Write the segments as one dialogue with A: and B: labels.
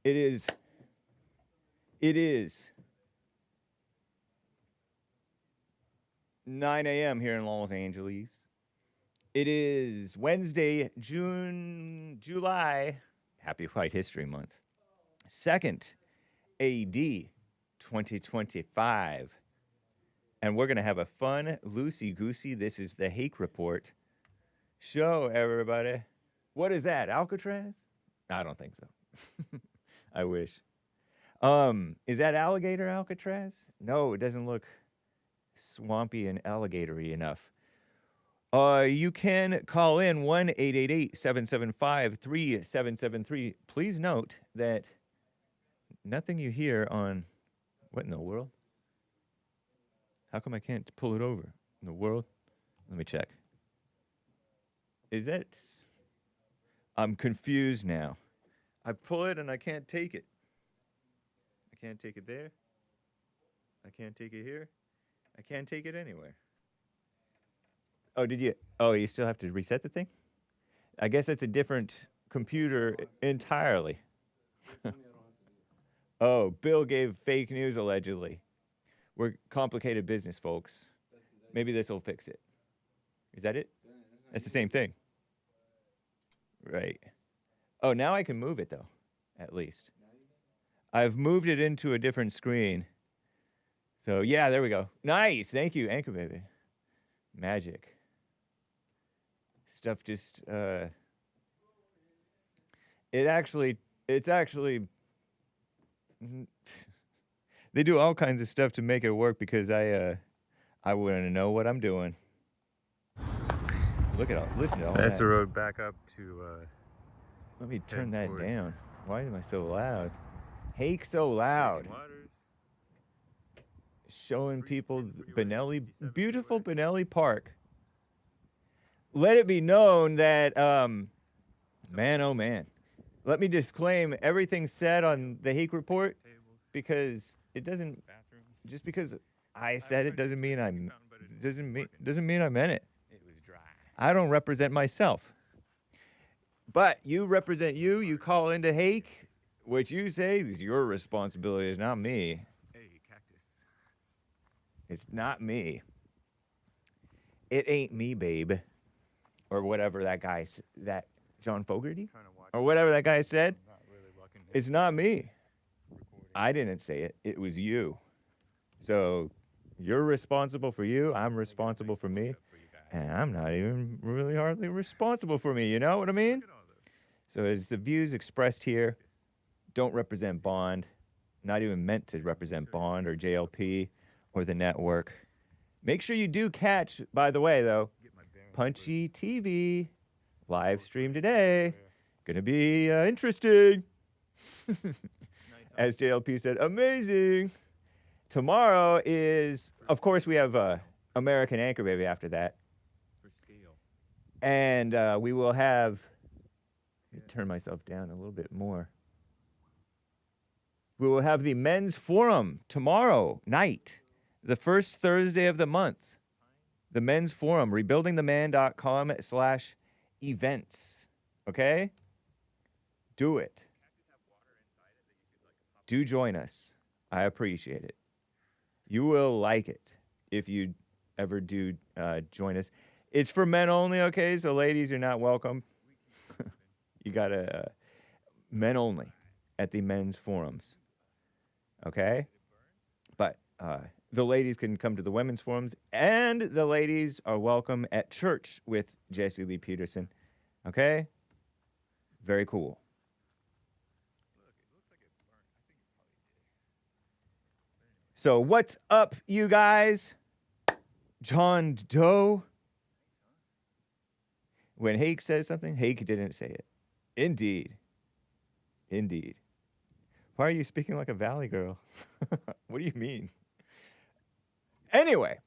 A: It is 9 a.m. here in Los Angeles. It is Wednesday, July, Happy White History Month, 2nd AD 2025. And we're going to have a fun, loosey-goosey, this is the Hake Report show, everybody. What is that, Alcatraz? I don't think so. I wish. Is that alligator Alcatraz? No, it doesn't look swampy and alligatory enough. You can call in 1-888-775-3773. Please note that nothing you hear on... What in the world? How come I can't pull it over? In the world? Let me check. Is that... I'm confused now. I pull it and I can't take it. I can't take it there. I can't take it here. I can't take it anywhere. Oh, did you? Oh, you still have to reset the thing? I guess it's a different computer entirely. Oh, Bill gave fake news allegedly. We're complicated business, folks. Maybe this will fix it. Is that it? That's the same thing. Right. Oh, now I can move it, though, at least. I've moved it into a different screen. So, yeah, there we go. Nice. Thank you, Anchor Baby. Magic. Stuff just, it's actually, they do all kinds of stuff to make it work because I want to know what I'm doing. Look at all, listen to all that.
B: That's the road back up to,
A: let me turn that down. Why am I so loud? Hake so loud. Showing people Benelli, beautiful Benelli Park. Let it be known that, man, oh man. Let me disclaim everything said on the Hake Report because it doesn't, just because I said it doesn't mean I meant it. I don't represent myself. But you represent you. You call into Hake, which you say is your responsibility. It's not me.
B: Hey, cactus.
A: It's not me. It ain't me, babe. Or whatever that guy, that John Fogerty? Or whatever that guy said. It's not me. I didn't say it. It was you. So you're responsible for you. I'm responsible for me. And I'm not even really hardly responsible for me. You know what I mean? So it's the views expressed here don't represent Bond. Not even meant to represent Bond or JLP or the network. Make sure you do catch, by the way, though, Punchie TV live stream today. Gonna be interesting. As JLP said, amazing. Tomorrow is, of course, we have American Anchor Baby after that. And we will have, let me turn myself down a little bit more. We will have the Men's Forum tomorrow night, the first Thursday of the month. The Men's Forum, rebuildingtheman.com/events. Okay? Do it. Do join us. I appreciate it. You will like it if you ever do join us. It's for men only, okay? So ladies, you're not welcome. You gotta, men only at the men's forums. Okay? But the ladies can come to the women's forums, and the ladies are welcome at church with Jesse Lee Peterson. Okay? Very cool. So what's up, you guys? John Doe. When Hake says something, Hake didn't say it. Indeed. Indeed. Why are you speaking like a valley girl? What do you mean? Anyway,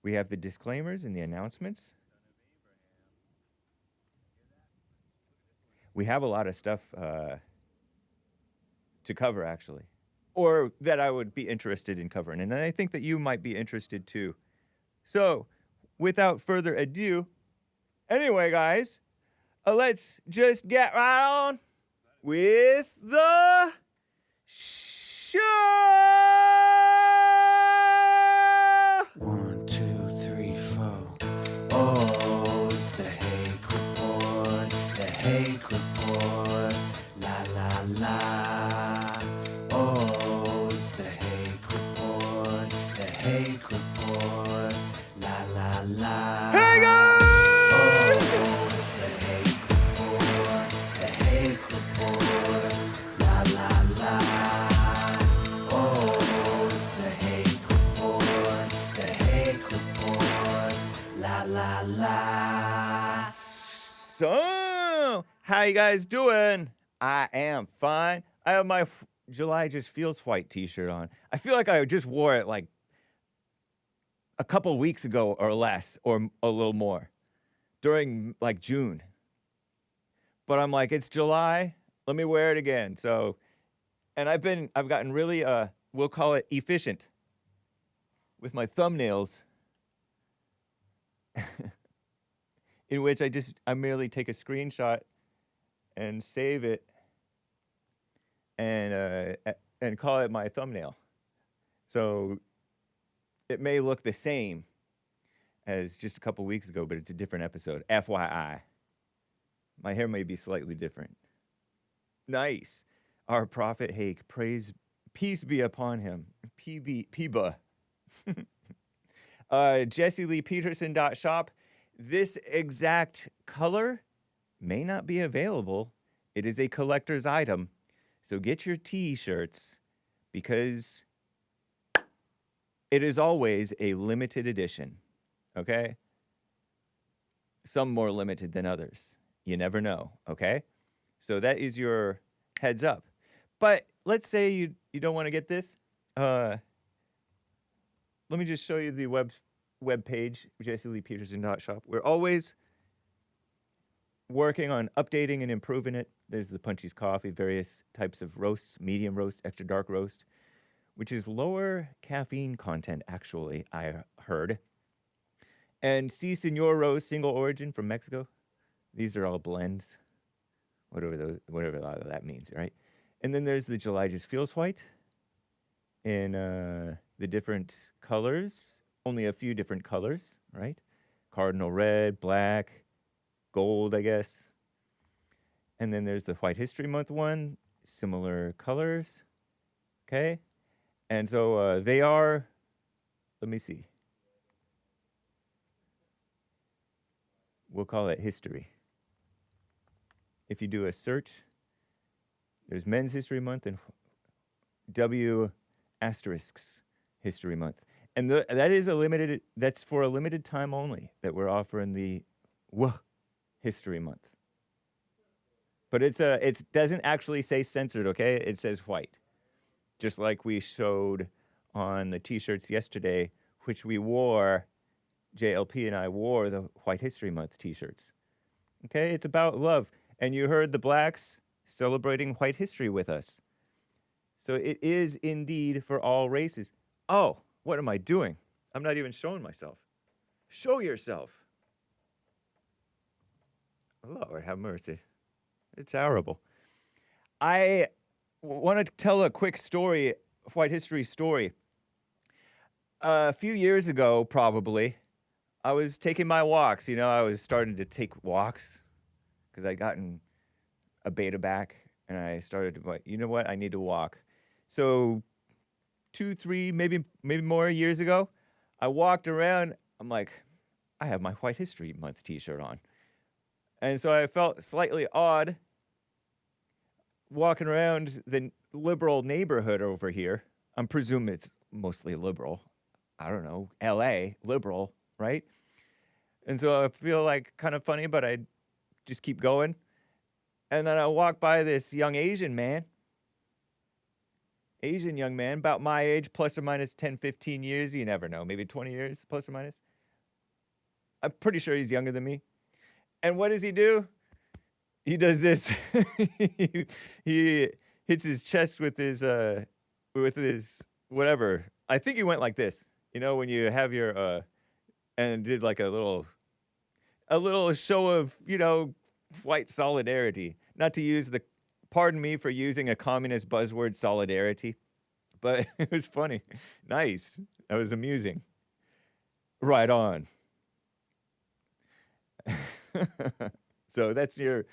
A: we have the disclaimers and the announcements. We have a lot of stuff to cover, actually. or that I would be interested in covering. And I think that you might be interested too. So, without further ado, anyway, guys, let's just get right on with the show.
C: 1, 2, 3, 4. Oh, it's the Hake Report. The Hake Report. La la la. Oh, it's the Hake Report. The Hake Report. La la la.
A: Hey guys!
C: Oh, it's the Hake Report. The Hake Report. La la la. Oh, it's the Hake Report. The Hake Report. La la la.
A: So, how you guys doing? I am fine. I have my July Just Feels White t-shirt on. I feel like I just wore it like a couple weeks ago or less, or a little more, during like June. But I'm like, it's July, let me wear it again. So, and I've gotten really, we'll call it efficient with my thumbnails, in which I merely take a screenshot and save it and call it my thumbnail. So it may look the same as just a couple weeks ago, but it's a different episode. FYI. My hair may be slightly different. Nice. Our prophet Hake, peace be upon him. Peba. JesseLeePeterson.shop. This exact color may not be available. It is a collector's item. So get your t-shirts because it is always a limited edition. Okay? Some more limited than others. You never know. Okay? So that is your heads up. But let's say you don't want to get this. Let me just show you the web page, JesseLeePeterson.shop. We're always working on updating and improving it. There's the Punchie's coffee, various types of roasts, medium roast, extra dark roast, which is lower caffeine content, actually, I heard. And Si Senor roast, single origin from Mexico. These are all blends, whatever that means, right? And then there's the July Just Feels White in the different colors. Only a few different colors, right? Cardinal red, black, gold, I guess. And then there's the White History Month one, similar colors, okay? And so they are, let me see. We'll call it history. If you do a search, there's Men's History Month and W asterisks History Month. And that is that's for a limited time only that we're offering the History Month. But it doesn't actually say censored, okay? It says white. Just like we showed on the t-shirts yesterday, which we wore, JLP and I wore the White History Month t-shirts. Okay? It's about love. And you heard the blacks celebrating white history with us. So it is indeed for all races. Oh, what am I doing? I'm not even showing myself. Show yourself. Lord have mercy. It's horrible. I want to tell a quick story, white history story. A few years ago, probably, I was taking my walks. You know, I was starting to take walks because I'd gotten a beta back, and I started to, you know what, I need to walk. So 2, 3, maybe more years ago, I walked around. I'm like, I have my White History Month t-shirt on. And so I felt slightly odd walking around the liberal neighborhood over here. I'm presuming it's mostly liberal. I don't know, LA, liberal, right? And so I feel like kind of funny, but I just keep going. And then I walk by this young Asian young man, about my age, plus or minus 10, 15 years. You never know, maybe 20 years, plus or minus. I'm pretty sure he's younger than me. And what does he do? He does this. He hits his chest with his with his whatever. I think he went like this. You know, when you have your and did like a little show of, you know, white solidarity. Not to use the, pardon me for using a communist buzzword, solidarity, but it was funny. Nice. That was amusing. Right on. So that's your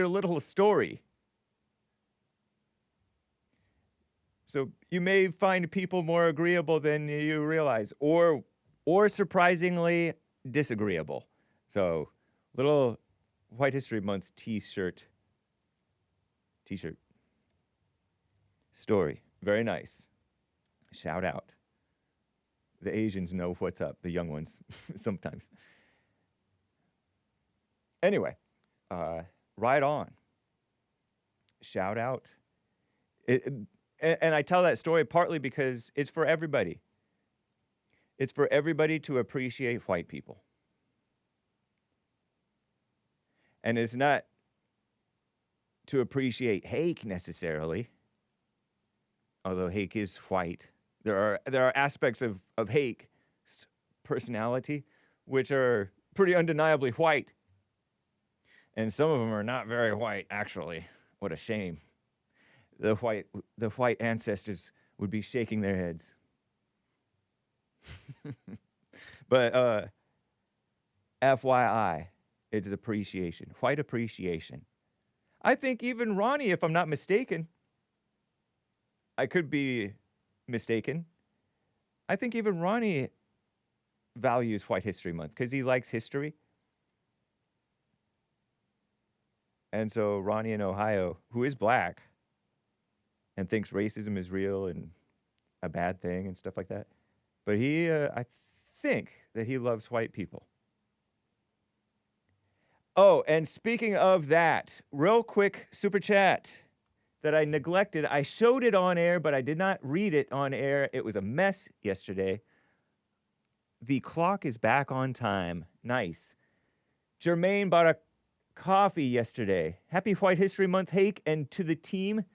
A: little story. So you may find people more agreeable than you realize, or surprisingly disagreeable. So, little White History Month T-shirt story. Very nice. Shout out. The Asians know what's up. The young ones, sometimes. Anyway, right on. Shout out. And I tell that story partly because it's for everybody. It's for everybody to appreciate white people. And it's not to appreciate Hake necessarily, although Hake is white. There are aspects of Hake's personality which are pretty undeniably white. And some of them are not very white, actually. What a shame. The white ancestors would be shaking their heads. But FYI, it's appreciation, white appreciation. I think even Ronnie, if I'm not mistaken, I could be mistaken. I think even Ronnie values White History Month because he likes history. And so Ronnie in Ohio, who is black and thinks racism is real and a bad thing and stuff like that, but he, I think that he loves white people. Oh, and speaking of that, real quick super chat that I neglected. I showed it on air, but I did not read it on air. It was a mess yesterday. The clock is back on time. Nice. Jermaine bought a coffee yesterday. Happy White History Month, Hake, and to the team,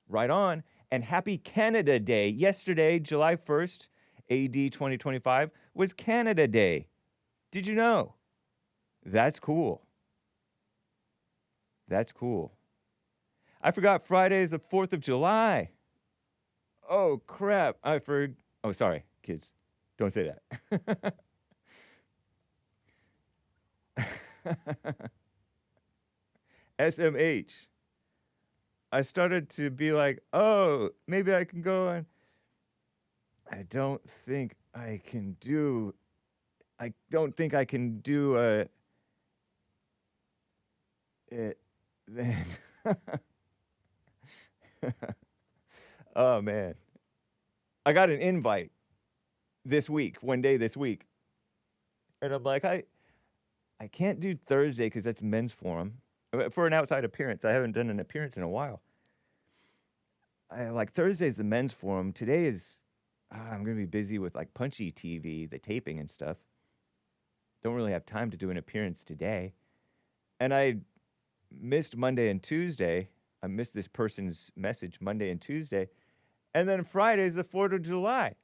A: right on. And happy Canada Day. Yesterday, July 1st, AD 2025, was Canada Day. Did you know? That's cool. That's cool. I forgot Friday is the 4th of July. Oh, crap. Oh, sorry, kids. Don't say that. SMH. I started to be like, oh, maybe I can go on. I don't think I can do it then. Oh, man. I got an invite one day this week. And I'm like, I can't do Thursday because that's men's forum. For an outside appearance. I haven't done an appearance in a while. Thursday's the men's forum. Today is, I'm going to be busy with like Punchie TV, the taping and stuff. Don't really have time to do an appearance today. And I missed Monday and Tuesday. I missed this person's message Monday and Tuesday. And then Friday's the 4th of July.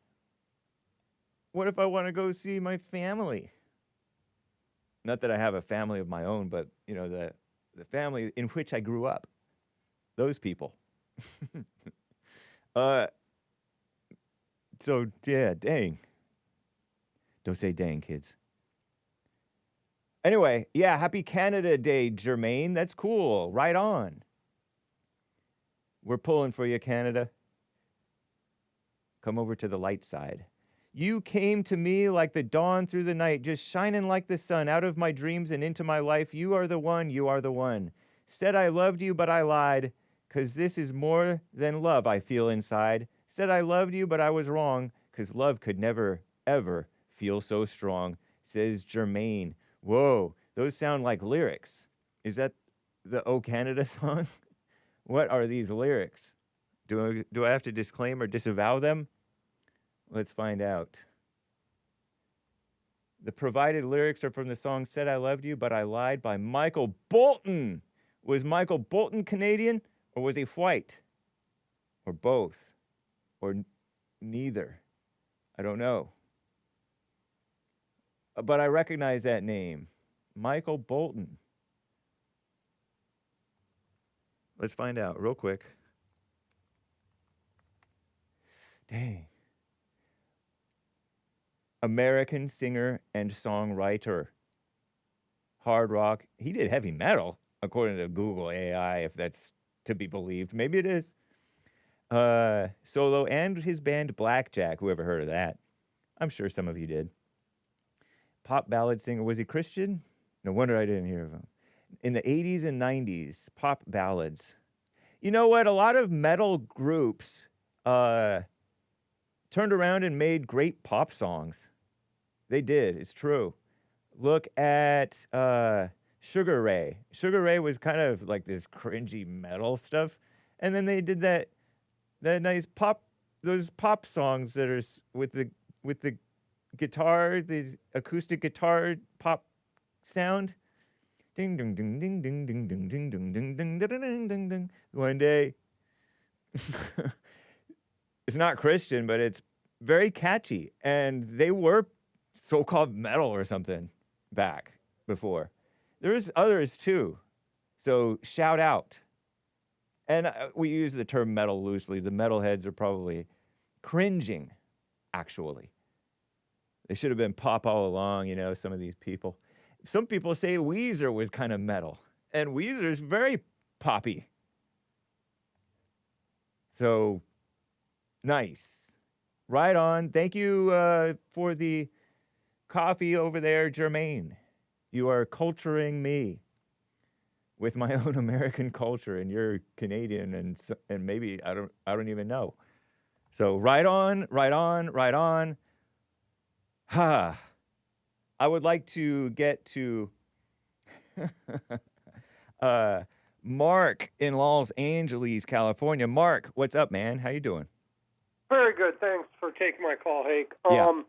A: What if I want to go see my family? Not that I have a family of my own, but, you know, the family in which I grew up. Those people. So, yeah, dang. Don't say dang, kids. Anyway, yeah, happy Canada Day, Jermaine. That's cool. Right on. We're pulling for you, Canada. Come over to the light side. You came to me like the dawn through the night, just shining like the sun out of my dreams and into my life. You are the one, you are the one. Said I loved you, but I lied, 'cause this is more than love I feel inside. Said I loved you, but I was wrong, 'cause love could never, ever feel so strong, says Jermaine. Whoa, those sound like lyrics. Is that the Oh Canada song? What are these lyrics? Do I have to disclaim or disavow them? Let's find out. The provided lyrics are from the song Said I Loved You, But I Lied by Michael Bolton. Was Michael Bolton Canadian or was he white? Or both? or neither. I don't know. But I recognize that name. Michael Bolton. Let's find out real quick. Dang. American singer and songwriter. Hard rock. He did heavy metal, according to Google AI, if that's to be believed. Maybe it is. Solo and his band Blackjack. Whoever heard of that? I'm sure some of you did. Pop ballad singer. Was he Christian? No wonder I didn't hear of him. In the 80s and 90s, pop ballads. You know what? A lot of metal groups turned around and made great pop songs. They did. It's true. Look at Sugar Ray. Sugar Ray was kind of like this cringy metal stuff. And then they did that nice pop, those pop songs that are with the guitar, the acoustic guitar pop sound. Ding ding ding ding ding ding ding ding ding ding ding ding ding ding. One day. It's not Christian, but it's very catchy. And they were so-called metal or something back before. There's others too. So shout out. And we use the term metal loosely. The metalheads are probably cringing, actually. They should have been pop all along, you know, some of these people. Some people say Weezer was kind of metal. And Weezer's very poppy. So, nice. Right on. Thank you for the coffee over there, Jermaine. You are culturing me with my own American culture, and you're Canadian, and maybe I don't even know. So right on, right on, right on. Ha! I would like to get to Mark in Los Angeles, California. Mark, what's up, man? How you doing?
D: Very good. Thanks for taking my call, Hake.
A: Yeah.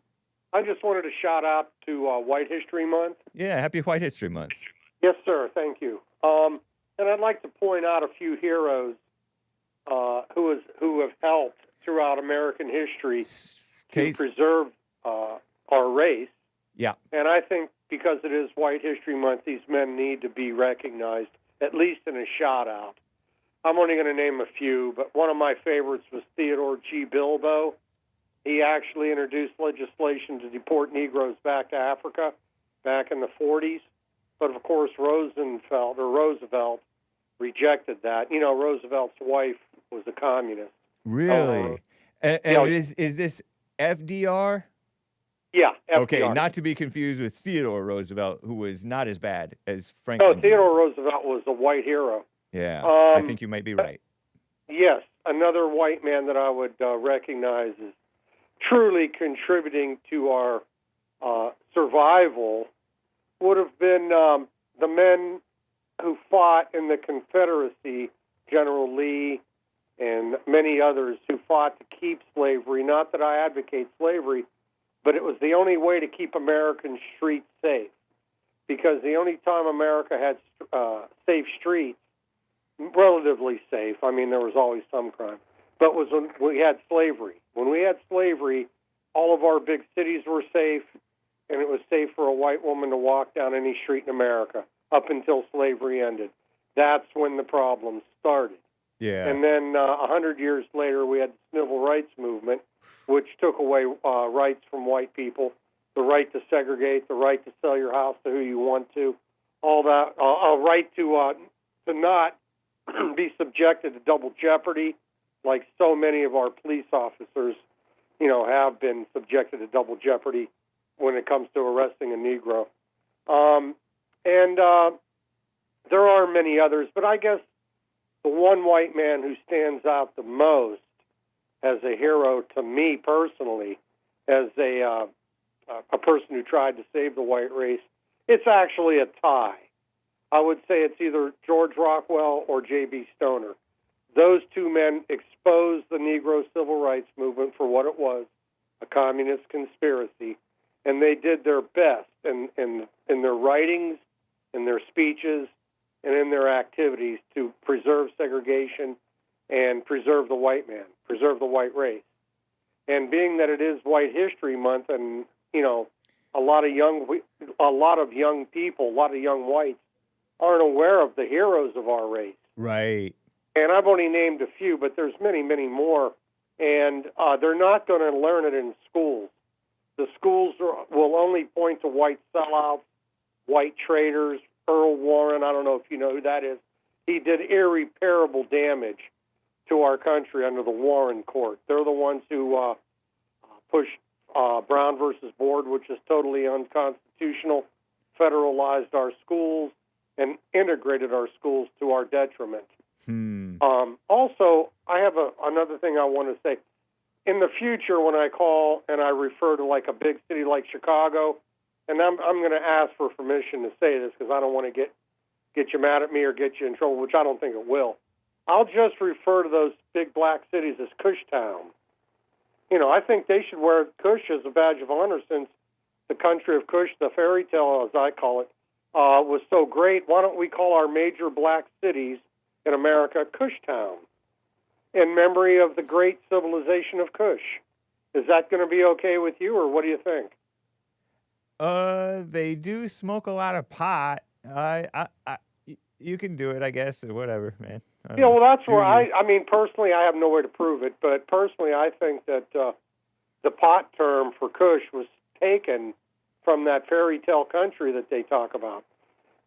D: I just wanted to shout out to White History Month.
A: Yeah, happy White History Month.
D: Yes, sir. Thank you. And I'd like to point out a few heroes who have helped throughout American history to preserve our race.
A: Yeah.
D: And I think because it is White History Month, these men need to be recognized, at least in a shout-out. I'm only going to name a few, but one of my favorites was Theodore G. Bilbo. He actually introduced legislation to deport Negroes back to Africa back in the 40s. But, of course, Roosevelt rejected that. You know, Roosevelt's wife was a communist.
A: Really? Is this FDR?
D: Yeah, FDR.
A: Okay, not to be confused with Theodore Roosevelt, who was not as bad as Franklin.
D: No, Theodore Roosevelt was a white hero.
A: Yeah, I think you might be right.
D: Yes, another white man that I would recognize as truly contributing to our survival would have been the men who fought in the Confederacy, General Lee and many others who fought to keep slavery. Not that I advocate slavery, but it was the only way to keep American streets safe. Because the only time America had safe streets, relatively safe, I mean, there was always some crime, but was when we had slavery. When we had slavery, all of our big cities were safe, and it was safe for a white woman to walk down any street in America up until slavery ended. That's when the problem started.
A: Yeah.
D: And then 100 years later, we had the Civil Rights Movement, which took away rights from white people, the right to segregate, the right to sell your house to who you want to, all that, a right to not be subjected to double jeopardy, like so many of our police officers, you know, have been subjected to double jeopardy when it comes to arresting a Negro. And there are many others, but I guess the one white man who stands out the most as a hero to me personally, as a person who tried to save the white race, it's actually a tie. I would say it's either George Rockwell or J.B. Stoner. Those two men exposed the Negro Civil Rights Movement for what it was, a communist conspiracy, and they did their best in their writings, in their speeches, and in their activities to preserve segregation and preserve the white man, preserve the white race. And being that it is White History Month, and a lot of young people, a lot of young whites aren't aware of the heroes of our race.
A: Right.
D: And I've only named a few, but there's many, many more. And they're not going to learn it in schools. The schools will only point to white sellouts, white traitors. Earl Warren, I don't know if you know who that is. He did irreparable damage to our country under the Warren Court. They're the ones who pushed Brown versus Board, which is totally unconstitutional, federalized our schools, and integrated our schools to our detriment. Also, I have another thing I want to say. In the future, when I call and I refer to like a big city like Chicago, and I'm going to ask for permission to say this because I don't want to get you mad at me or get you in trouble, which I don't think it will. I'll just refer to those big black cities as Kushtown. I think they should wear Kush as a badge of honor since the country of Kush, the fairy tale, as I call it, was so great. Why don't we call our major black cities in America Kushtown in memory of the great civilization of Kush? Is that going to be okay with you, or what do you think?
A: They do smoke a lot of pot. You can do it, I guess, or whatever, man.
D: Yeah, well, that's where I mean, personally, I have no way to prove it, but personally, I think that the pot term for Kush was taken from that fairy tale country that they talk about.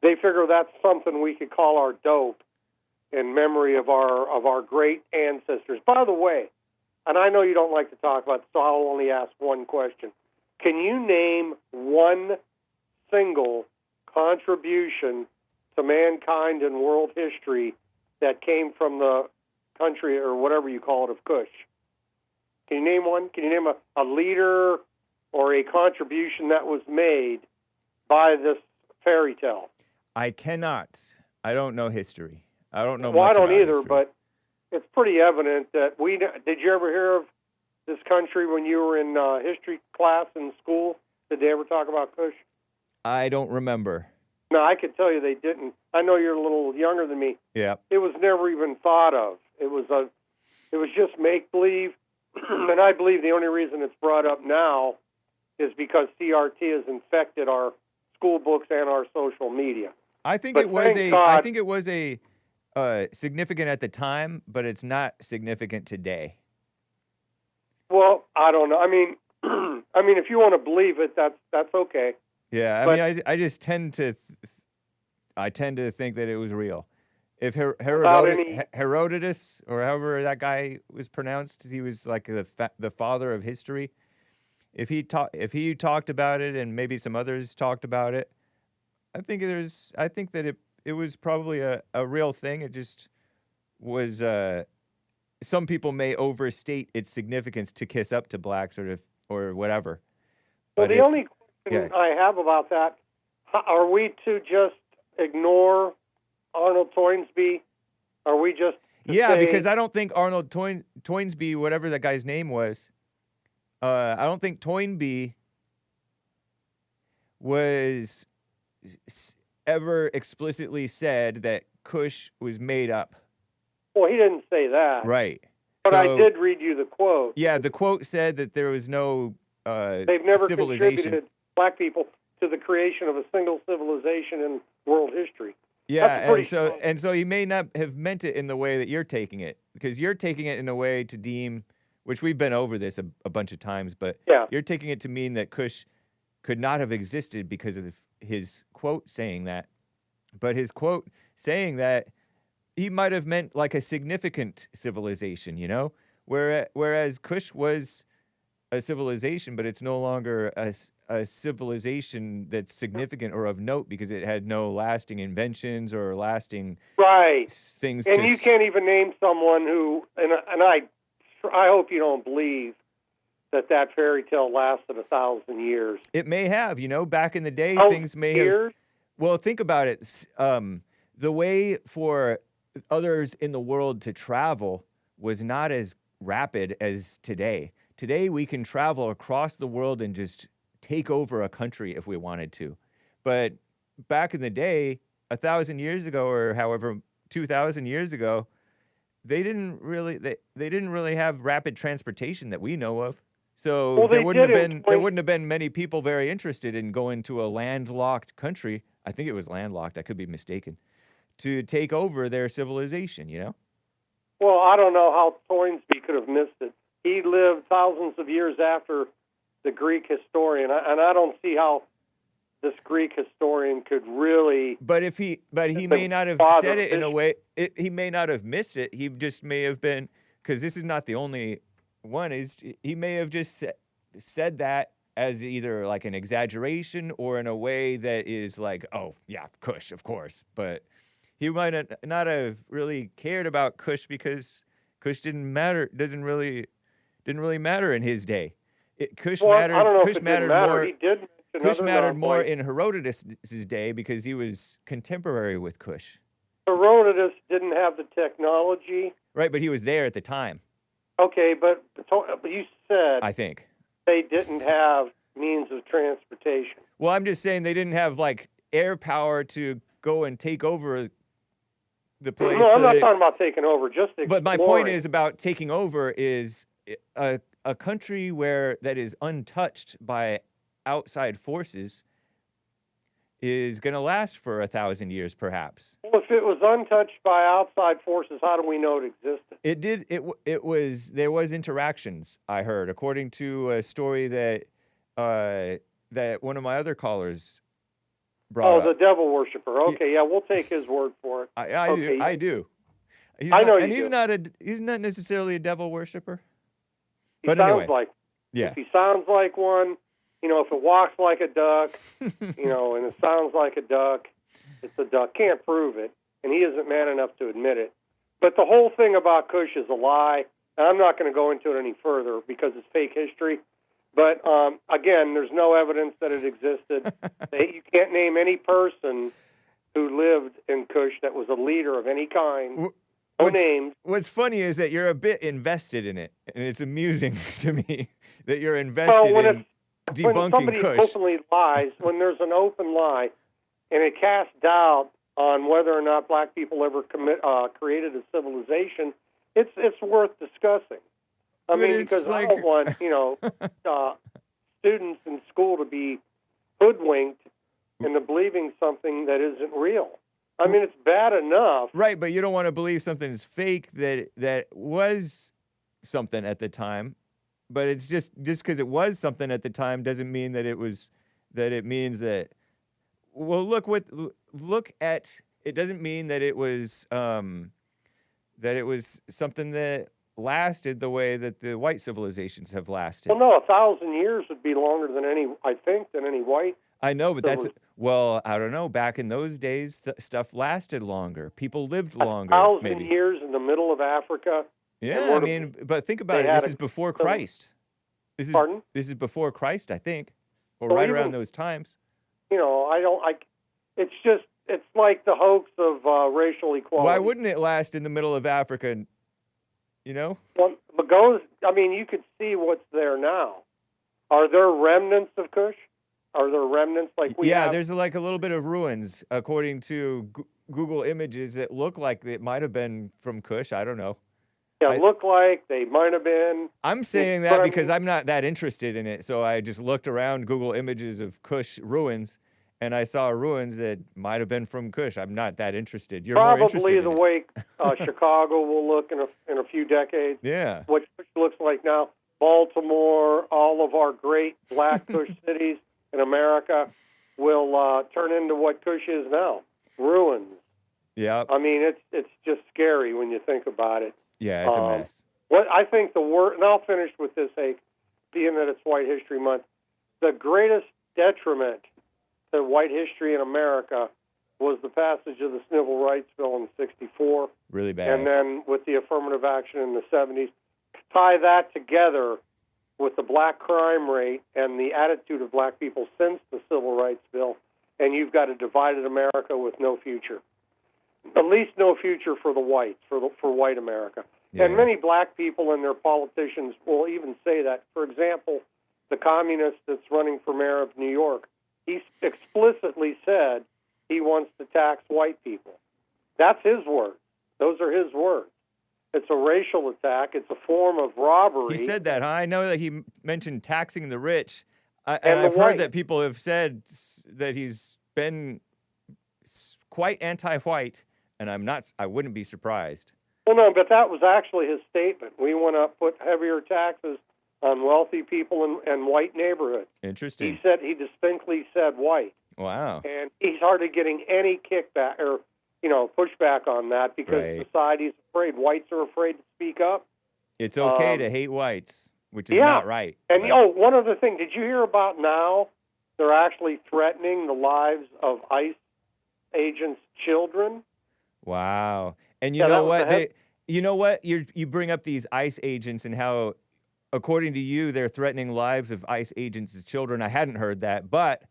D: They figure that's something we could call our dope in memory of our great ancestors. By the way, and I know you don't like to talk about it, so I'll only ask one question. Can you name one single contribution to mankind and world history that came from the country, or whatever you call it, of Kush? Can you name one? Can you name a leader or a contribution that was made by this fairy tale?
A: I cannot. I don't know history. I don't know
D: well,
A: much
D: I don't
A: about
D: either,
A: history.
D: but it's pretty evident that did you ever hear of this country when you were in history class in school? Did they ever talk about Kush?
A: I don't remember.
D: No, I could tell you they didn't. I know you're a little younger than me.
A: Yeah.
D: It was never even thought of. It was just make-believe, and I believe the only reason it's brought up now is because CRT has infected our school books and our social media.
A: I think
D: But
A: it was
D: thank God-
A: I think it was a significant at the time, but it's not significant today.
D: Well, I don't know. I mean, if you want to believe it, that's okay.
A: Yeah,
D: But-
A: I just tend to think that it was real. If Herodotus, or however that guy was pronounced, he was like the father of history. If he talked about it, and maybe some others talked about it, I think that it was probably a real thing. It just was. Some people may overstate its significance to kiss up to blacks or whatever.
D: Well,
A: But
D: the only question I have about that, are we to just ignore Arnold Toynbee? Are we just to say,
A: because I don't think Arnold Toynbee, whatever that guy's name was, I don't think Toynbee was ever explicitly said that Kush was made up.
D: Well, he didn't say that.
A: Right.
D: But I
A: So-
D: did read you the quote.
A: Yeah, the quote said that there was no
D: They've never
A: civilization.
D: contributed black people to the creation of a single civilization in world history.
A: Yeah,
D: That's pretty strong.
A: and so he may not have meant it in the way that you're taking it, because you're taking it in a way to deem, which we've been over this a bunch of times, but
D: Yeah.
A: you're taking it to mean that Kush could not have existed because of his quote saying that. But his quote saying that, he might have meant like a significant civilization, whereas Kush was a civilization, but it's no longer a civilization that's significant or of note because it had no lasting inventions or lasting
D: Right.
A: things.
D: And you can't even name someone who, and I hope you don't believe that fairy tale lasted 1,000 years.
A: It may have, back in the day, things may
D: years?
A: have. Well, think about it. The way for others in the world to travel was not as rapid as today. Today, we can travel across the world and just take over a country if we wanted to. But back in the day, 1,000 years ago, or however 2,000 years ago, they didn't really have rapid transportation that we know of. So
D: Well,
A: there
D: they
A: wouldn't have
D: did in
A: been there wouldn't have been many people very interested in going to a landlocked country. I think it was landlocked. I could be mistaken. To take over their civilization, you know?
D: Well, I don't know how Toynbee could have missed it. He lived thousands of years after the Greek historian, and I don't see how this Greek historian could really.
A: But he may not have said it in a way. He may not have missed it. He just may have been, because this is not the only one. He may have just said that as either like an exaggeration or in a way that is like, oh yeah, Kush, of course. But he might not have really cared about Kush because Kush didn't really matter in his day. Kush mattered.
D: I don't know
A: Kush
D: if it
A: mattered
D: didn't matter.
A: more.
D: He did.
A: Kush mattered more in Herodotus' day because he was contemporary with Kush.
D: Herodotus didn't have the technology.
A: Right, but he was there at the time.
D: Okay, but you said
A: I think
D: they didn't have means of transportation.
A: Well, I'm just saying they didn't have like air power to go and take over the place.
D: No, I'm not talking about taking over. Just exploring.
A: But my point is about taking over is a country that is untouched by outside forces is going to last for 1,000 years, perhaps.
D: Well, if it was untouched by outside forces, how do we know it existed?
A: It did. There was interactions. I heard, according to a story that one of my other callars brought up.
D: The devil worshiper. Okay, yeah, we'll take his word for it.
A: I do.
D: I know
A: and
D: you
A: he's not necessarily a devil worshiper.
D: He sounds like.
A: Yeah.
D: If he sounds like one, if it walks like a duck, and it sounds like a duck, it's a duck. Can't prove it, and he isn't man enough to admit it. But the whole thing about Kush is a lie, and I'm not going to go into it any further because it's fake history. But, again, there's no evidence that it existed. You can't name any person who lived in Kush that was a leader of any kind. No names.
A: What's funny is that you're a bit invested in it, and it's amusing to me that you're invested in debunking
D: when somebody
A: Kush.
D: openly lies, when there's an open lie, and it casts doubt on whether or not black people ever created a civilization, it's worth discussing. I mean, because I don't want students in school to be hoodwinked into believing something that isn't real. I mean, it's bad enough.
A: Right, but you don't want to believe something's fake that was something at the time. But it's just because it was something at the time doesn't mean that it means that. Well, look at it doesn't mean that it was something that lasted the way that the white civilizations have lasted.
D: Well, no, 1,000 years would be longer than any white.
A: I know, but I don't know. Back in those days, stuff lasted longer. People lived longer.
D: 1,000 years in the middle of Africa.
A: Yeah, I mean, but think about it. This is before Christ.
D: Pardon?
A: This is before Christ, I think, or right around those times.
D: It's like the hoax of racial equality.
A: Why wouldn't it last in the middle of Africa? Well,
D: you could see what's there now. Are there remnants of Kush? Are there remnants like we have?
A: Yeah, there's like a little bit of ruins, according to Google images, that look like it might have been from Kush. I don't know.
D: Yeah, look like they might have been.
A: I'm saying that because I'm not that interested in it, so I just looked around Google images of Kush ruins, and I saw ruins that might have been from Kush. I'm not that interested. You're more interested
D: probably
A: in
D: the
A: it.
D: way Chicago will look in a few decades.
A: Yeah.
D: What Kush looks like now, Baltimore, all of our great black Kush cities in America will turn into what Kush is now, ruins.
A: Yeah.
D: I mean, it's just scary when you think about it.
A: Yeah, it's a mess.
D: What I think the worst, and I'll finish with this, Hake, being that it's White History Month, the greatest detriment to white history in America was the passage of the Civil Rights Bill in '64.
A: Really bad.
D: And then with the affirmative action in the '70s. Tie that together with the black crime rate and the attitude of black people since the Civil Rights Bill, and you've got a divided America with no future. At least no future for the whites, for white America. Yeah. And many black people and their politicians will even say that. For example, the communist that's running for mayor of New York, he explicitly said he wants to tax white people. That's his words. Those are his words. It's a racial attack. It's a form of robbery.
A: He said that, huh? I know that he mentioned taxing the rich.
D: And
A: I've
D: the
A: heard
D: white.
A: that people have said that he's been quite anti-white, and I wouldn't be surprised.
D: Well, no, but that was actually his statement. We want to put heavier taxes on wealthy people and white neighborhoods.
A: Interesting.
D: He distinctly said white.
A: Wow.
D: And he's hardly getting any kickback or, pushback on that because
A: Right.
D: society's afraid. Whites are afraid to speak up.
A: It's okay to hate whites, which is
D: yeah.
A: not right.
D: And,
A: right?
D: one other thing. Did you hear about now they're actually threatening the lives of ICE agents' children?
A: Wow. And you
D: Yeah,
A: know
D: that was
A: what?
D: the head-
A: You know what? You bring up these ICE agents and how, according to you, they're threatening lives of ICE agents' children. I hadn't heard that, but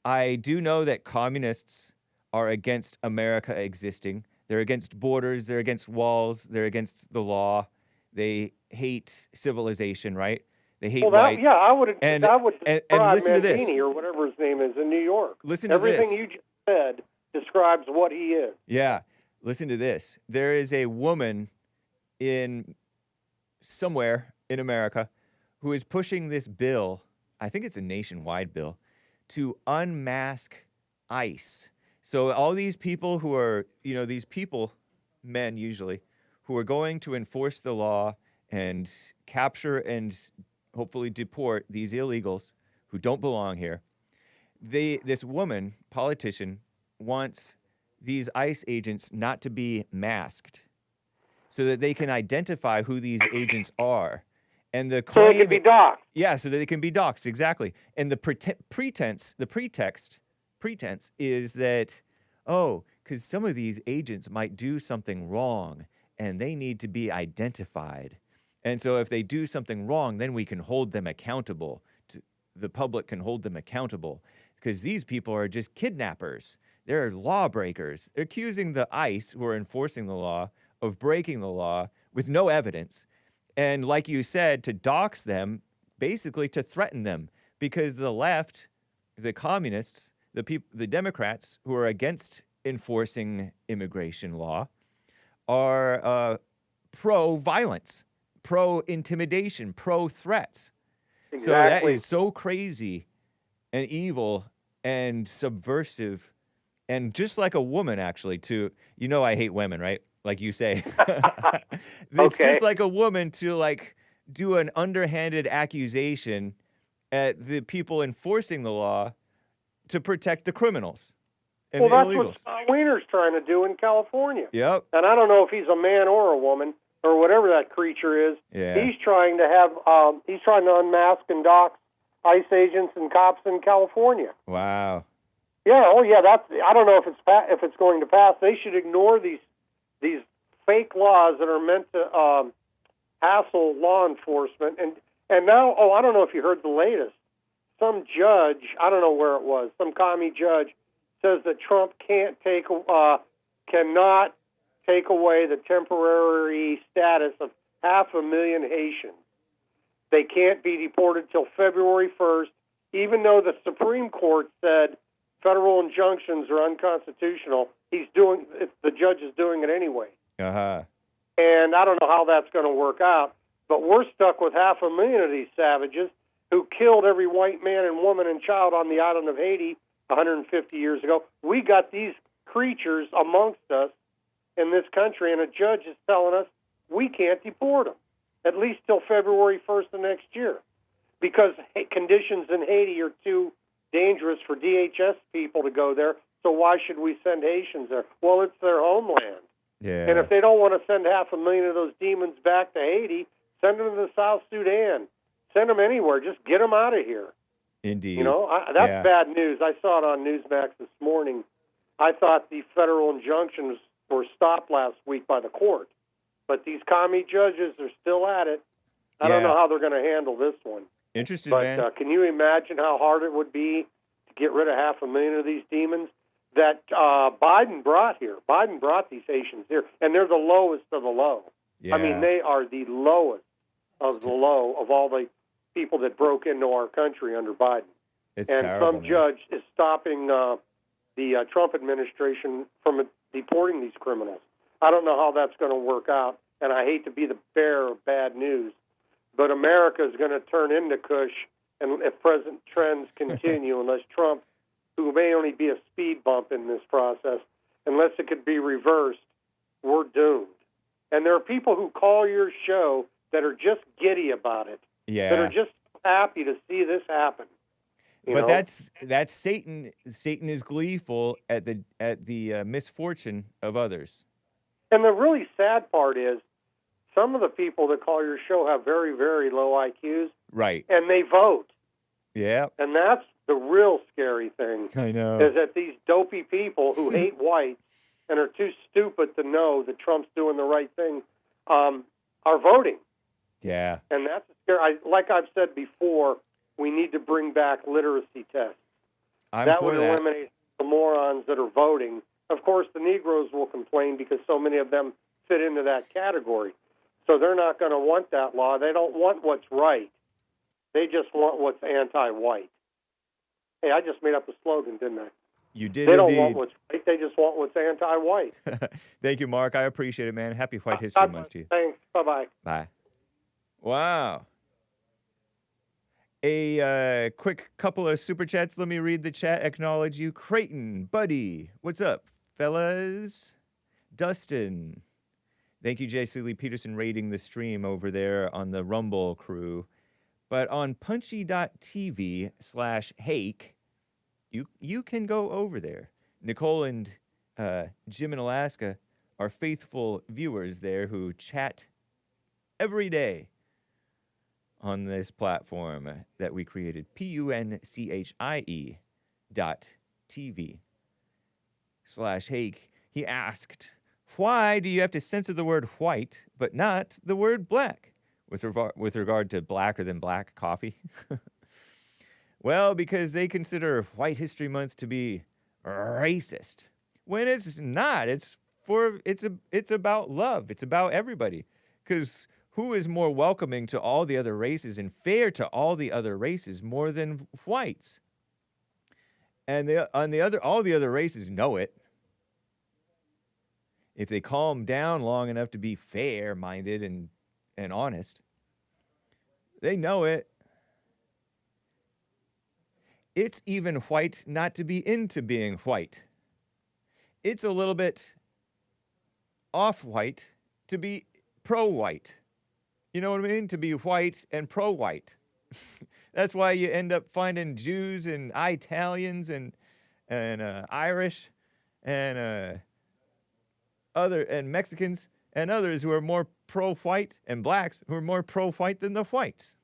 A: I do know that communists are against America existing. They're against borders. They're against walls. They're against the law. They hate civilization, right? They hate whites.
D: I would.
A: And-
D: that would
A: and
D: describe
A: listen to this.
D: Mamdani or whatever his name is in New York.
A: Listen to
D: Everything
A: this.
D: you just said describes what he is.
A: Yeah. Listen to this. There is a woman in somewhere in America who is pushing this bill. I think it's a nationwide bill to unmask ICE. So all these people who are, these people, men usually, who are going to enforce the law and capture and hopefully deport these illegals who don't belong here. This woman, politician, wants these ICE agents not to be masked so that they can identify who these agents are. And the
D: So
A: claim,
D: it could be doxed.
A: yeah, so that they can be doxxed, exactly. And the pretense is that, because some of these agents might do something wrong and they need to be identified. And so if they do something wrong, then we can hold them accountable. The public can hold them accountable because these people are just kidnappers. They're lawbreakers. They're accusing the ICE, who are enforcing the law, of breaking the law with no evidence. And like you said, to dox them, basically to threaten them, because the left, the communists, the Democrats who are against enforcing immigration law are pro-violence, pro-intimidation, pro-threats.
D: Exactly.
A: So that is so crazy and evil and subversive. And just like a woman, actually, I hate women, right? Like you say. It's
D: Okay.
A: just like a woman to do an underhanded accusation at the people enforcing the law to protect the criminals and the
D: that's
A: illegals.
D: what Scott Wiener's trying to do in California.
A: Yep.
D: And I don't know if he's a man or a woman or whatever that creature is.
A: Yeah.
D: He's trying to he's trying to unmask and dox ICE agents and cops in California.
A: Wow.
D: Yeah. Oh, yeah. I don't know if it's going to pass. They should ignore these fake laws that are meant to hassle law enforcement. And now, I don't know if you heard the latest. Some judge, I don't know where it was, some commie judge says that Trump cannot take away the temporary status of 500,000 Haitians. They can't be deported till February 1st, even though the Supreme Court said federal injunctions are unconstitutional. The judge is doing it anyway.
A: Uh-huh.
D: And I don't know how that's going to work out, but we're stuck with 500,000 of these savages who killed every white man and woman and child on the island of Haiti 150 years ago. We got these creatures amongst us in this country, and a judge is telling us we can't deport them, at least till February 1st of next year, because conditions in Haiti are too dangerous for DHS people to go there, so why should we send Haitians there? Well, it's their homeland.
A: Yeah.
D: And if they don't want to send 500,000 of those demons back to Haiti, send them to the South Sudan. Send them anywhere. Just get them out of here.
A: Indeed.
D: That's bad news. I saw it on Newsmax this morning. I thought the federal injunctions were stopped last week by the court. But these commie judges are still at it. I don't know how they're going to handle this one.
A: Interesting,
D: But
A: man.
D: can you imagine how hard it would be to get rid of 500,000 of these demons that Biden brought here? Biden brought these Haitians here, and they're the lowest of the low.
A: Yeah.
D: I mean, they are the lowest of the low of all the people that broke into our country under Biden.
A: It's
D: and
A: terrible,
D: some
A: man.
D: judge is stopping the Trump administration from deporting these criminals. I don't know how that's going to work out. and I hate to be the bearer of bad news, but America is going to turn into Kush, and if present trends continue, unless Trump, who may only be a speed bump in this process, unless it could be reversed, we're doomed. And there are people who call your show that are just giddy about it, that are just happy to see this happen.
A: But that's Satan. Satan is gleeful at the misfortune of others.
D: And the really sad part is, some of the people that call your show have very, very low IQs.
A: Right.
D: And they vote.
A: Yeah.
D: And that's the real scary thing.
A: I know.
D: Is that these dopey people who hate whites and are too stupid to know that Trump's doing the right thing are voting.
A: Yeah.
D: And that's scary. Like I've said before, we need to bring back literacy tests. That would eliminate the morons that are voting. Of course, the Negroes will complain because so many of them fit into that category. So they're not going to want that law. They don't want what's right. They just want what's anti-white. Hey, I just made up a slogan, didn't I?
A: You did.
D: They don't want what's right. They just want what's anti-white.
A: Thank you, Mark. I appreciate it, man. Happy White History Month to you.
D: Thanks. Bye-bye.
A: Bye. Wow. A quick couple of super chats. Let me read the chat. Acknowledge you. Creighton, Buddy. What's up, fellas? Dustin. Thank you, J.C. Lee Peterson, rating the stream over there on the Rumble crew. But on punchy.tv/Hake, you can go over there. Nicole and Jim in Alaska are faithful viewers there who chat every day on this platform that we created, punchie.tv/Hake. He asked, why do you have to censor the word white but not the word black with regard to blacker than black coffee? Well, because they consider White History Month to be racist, when it's not. It's about love. It's about everybody. Because who is more welcoming to all the other races and fair to all the other races more than whites? And all the other races know it. If they calm down long enough to be fair-minded and honest, they know it. It's even white not to be into being white. It's a little bit off-white to be pro-white. You know what I mean? To be white and pro-white. That's why you end up finding Jews and Italians and Irish and Mexicans and others who are more pro-white, and blacks who are more pro-white than the whites.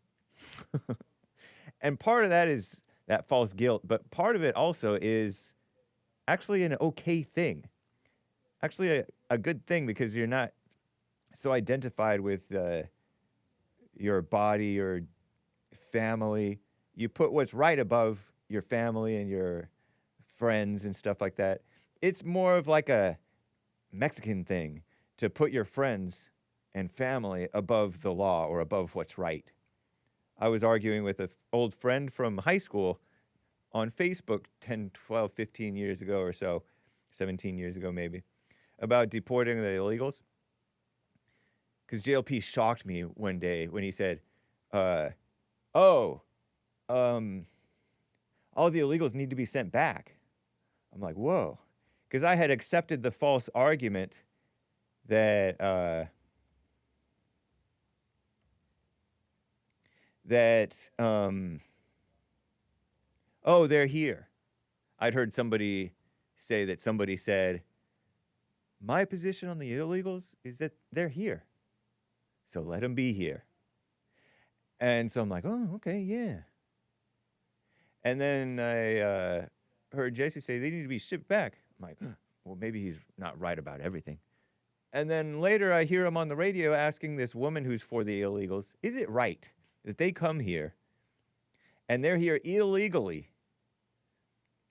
A: And part of that is that false guilt, but part of it also is actually an okay thing. Actually a good thing, because you're not so identified with your body or family. You put what's right above your family and your friends and stuff like that. It's more of like a Mexican thing to put your friends and family above the law or above what's right. I was arguing with an old friend from high school on Facebook 10, 12, 15 years ago or so, 17 years ago maybe, about deporting the illegals. Because JLP shocked me one day when he said, all the illegals need to be sent back. I'm like, whoa. Because I had accepted the false argument that they're here. I'd heard somebody say that somebody said, my position on the illegals is that they're here, so let them be here. And so I'm like, oh, okay, yeah. And then I heard Jesse say they need to be shipped back. I'm like, well, maybe he's not right about everything. And then later I hear him on the radio asking this woman who's for the illegals, is it right that they come here and they're here illegally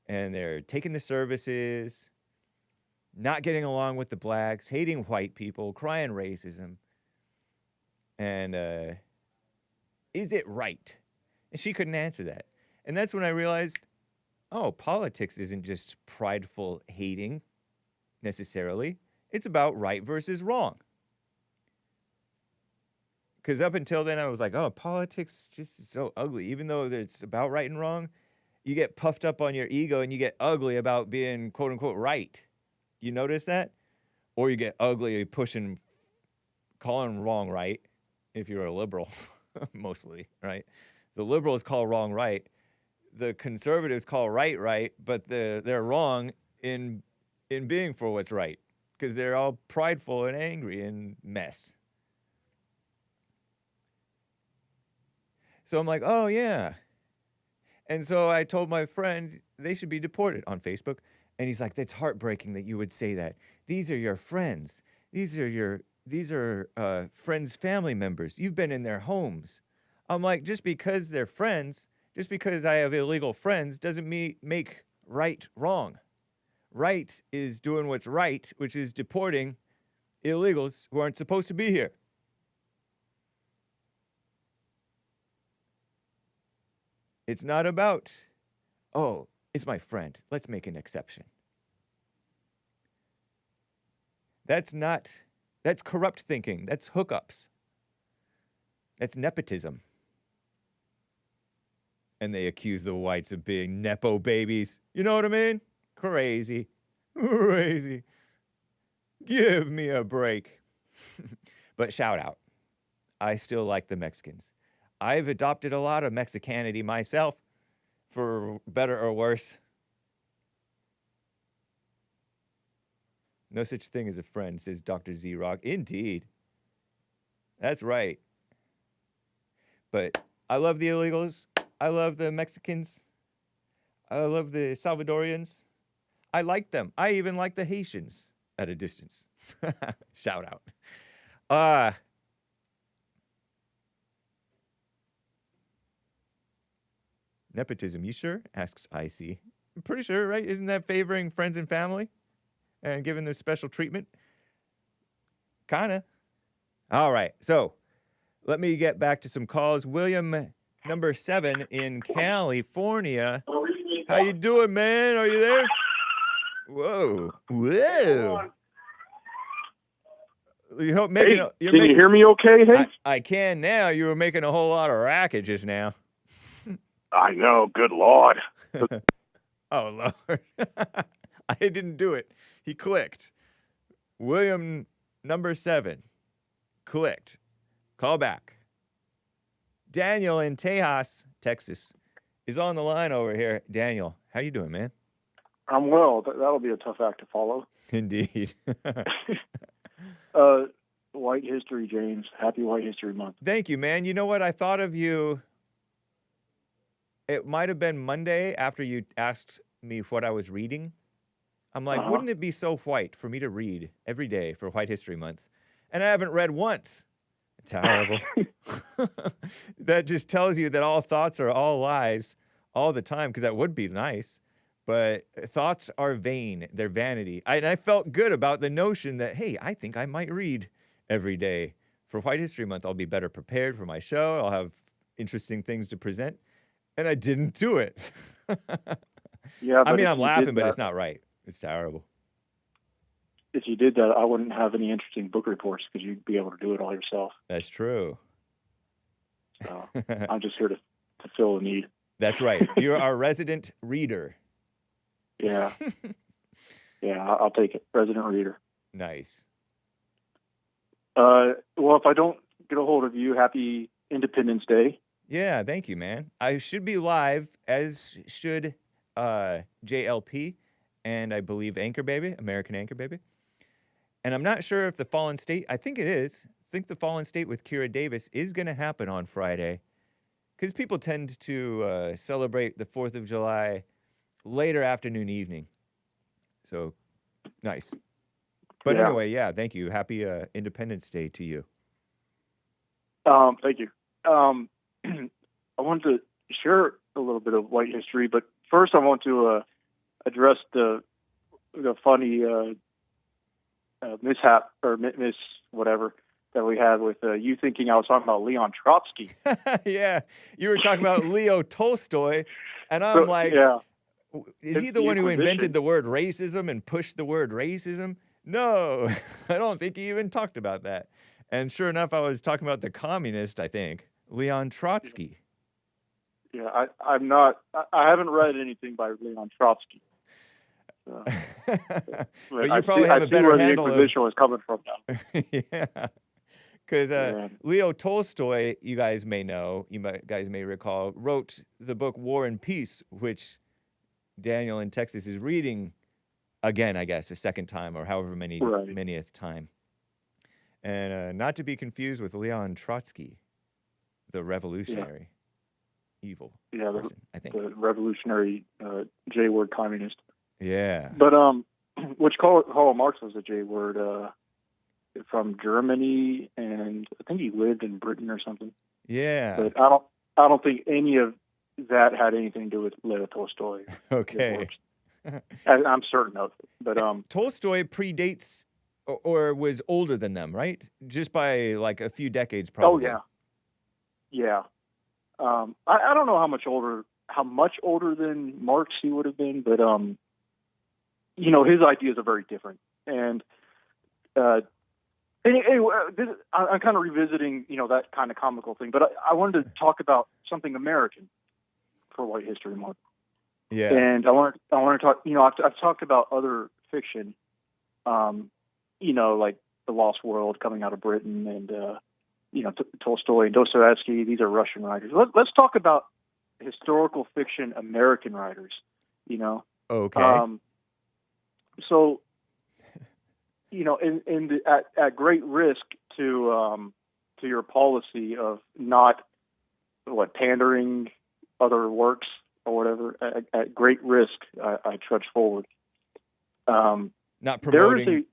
A: and they're taking the services, not getting along with the blacks, hating white people, crying racism, and is it right? And she couldn't answer that. And that's when I realized, oh, politics isn't just prideful hating necessarily. It's about right versus wrong. Because up until then, I was like, oh, politics just is so ugly. Even though it's about right and wrong, you get puffed up on your ego and you get ugly about being quote unquote right. You notice that? Or you get ugly pushing, calling wrong right if you're a liberal, mostly, right? The liberals call wrong right. The conservatives call right, but they're wrong in being for what's right because they're all prideful and angry and mess. So I'm like, oh, yeah. And so I told my friend they should be deported on Facebook. And he's like, that's heartbreaking that you would say that. These are your friends. These are friends' family members. You've been in their homes. I'm like, just because they're friends, just because I have illegal friends doesn't make right wrong. Right is doing what's right, which is deporting illegals who aren't supposed to be here. It's not about, oh, it's my friend. Let's make an exception. That's corrupt thinking. That's hookups. That's nepotism. And they accuse the whites of being nepo babies. You know what I mean? Crazy. Crazy. Give me a break. But shout out. I still like the Mexicans. I've adopted a lot of Mexicanity myself, for better or worse. No such thing as a friend, says Dr. Z-Rock. Indeed. That's right. But I love the illegals. I love the Mexicans. I love the Salvadorians. I like them. I even like the Haitians at a distance. Shout out. Nepotism, you sure? Asks IC. I'm pretty sure, right? Isn't that favoring friends and family and giving them special treatment? Kinda. All right, so let me get back to some calls. William, number 7 in California. How you doing, man? Are you there? Whoa. Whoa. You're
E: Can you hear me okay, Hake?
A: I can now. You were making a whole lot of racket just now.
E: I know, good Lord.
A: Oh, Lord. I didn't do it. He clicked. William, number 7, clicked. Call back. Daniel in Tejas, Texas, is on the line over here. Daniel, how you doing, man?
E: I'm well. That'll be a tough act to follow.
A: Indeed.
E: White History, James. Happy White History Month.
A: Thank you, man. You know what? I thought of you. It might have been Monday after you asked me what I was reading. I'm like, wouldn't it be so white for me to read every day for White History Month? And I haven't read once. Terrible. That just tells you that all thoughts are all lies all the time, because that would be nice. But thoughts are vain. They're vanity. And I felt good about the notion that, hey, I think I might read every day. For White History Month, I'll be better prepared for my show. I'll have interesting things to present. And I didn't do it.
E: Yeah,
A: I mean, I'm laughing, but it's not right. It's terrible.
E: If you did that, I wouldn't have any interesting book reports because you'd be able to do it all yourself.
A: That's true.
E: So I'm just here to fill a need.
A: That's right. You're our resident reader.
E: Yeah. Yeah, I'll take it. Resident reader.
A: Nice.
E: Well, if I don't get a hold of you, happy Independence Day.
A: Yeah, thank you, man. I should be live, as should JLP, and I believe Anchor Baby, American Anchor Baby. And I'm not sure if the Fallen State, I think it is. I think the Fallen State with Kira Davis is going to happen on Friday. Because people tend to celebrate the 4th of July later afternoon, evening. So, nice. But anyway, yeah, thank you. Happy Independence Day to you.
E: Thank you. I wanted to share a little bit of white history, but first I want to address the funny mishap or miss whatever that we had with you thinking I was talking about Leon Trotsky.
A: Yeah, you were talking about Leo Tolstoy, and I'm is he the one who invented the word racism and pushed the word racism? No, I don't think he even talked about that. And sure enough, I was talking about the communist, I think, Leon Trotsky.
E: Yeah, I'm not. I haven't read anything by Leon Trotsky.
A: But you probably have a better
E: where
A: handle
E: the Inquisition was coming from now.
A: Yeah. Because Leo Tolstoy, you guys may know, guys may recall, wrote the book War and Peace, which Daniel in Texas is reading again, I guess, a second time or however manyth time. And not to be confused with Leon Trotsky, the revolutionary evil person, I think.
E: The revolutionary J-word communist.
A: Yeah.
E: But which Karl Marx was a J-word from Germany, and I think he lived in Britain or something.
A: Yeah.
E: But I don't think any of that had anything to do with Leo Tolstoy.
A: Okay.
E: I'm certain of it. But
A: Tolstoy predates or was older than them, right? Just by like a few decades, probably.
E: Oh yeah. I don't know how much older than Marx he would have been, but his ideas are very different. And anyway, I'm kind of revisiting, that kind of comical thing, but I wanted to talk about something American for White History Month.
A: Yeah.
E: And I want to talk, I've talked about other fiction, like The Lost World coming out of Britain and, Tolstoy and Dostoevsky. These are Russian writers. Let's talk about historical fiction American writers,
A: Okay.
E: So, at great risk to your policy of not pandering other works or whatever, at great risk, I trudge forward.
A: Not promoting.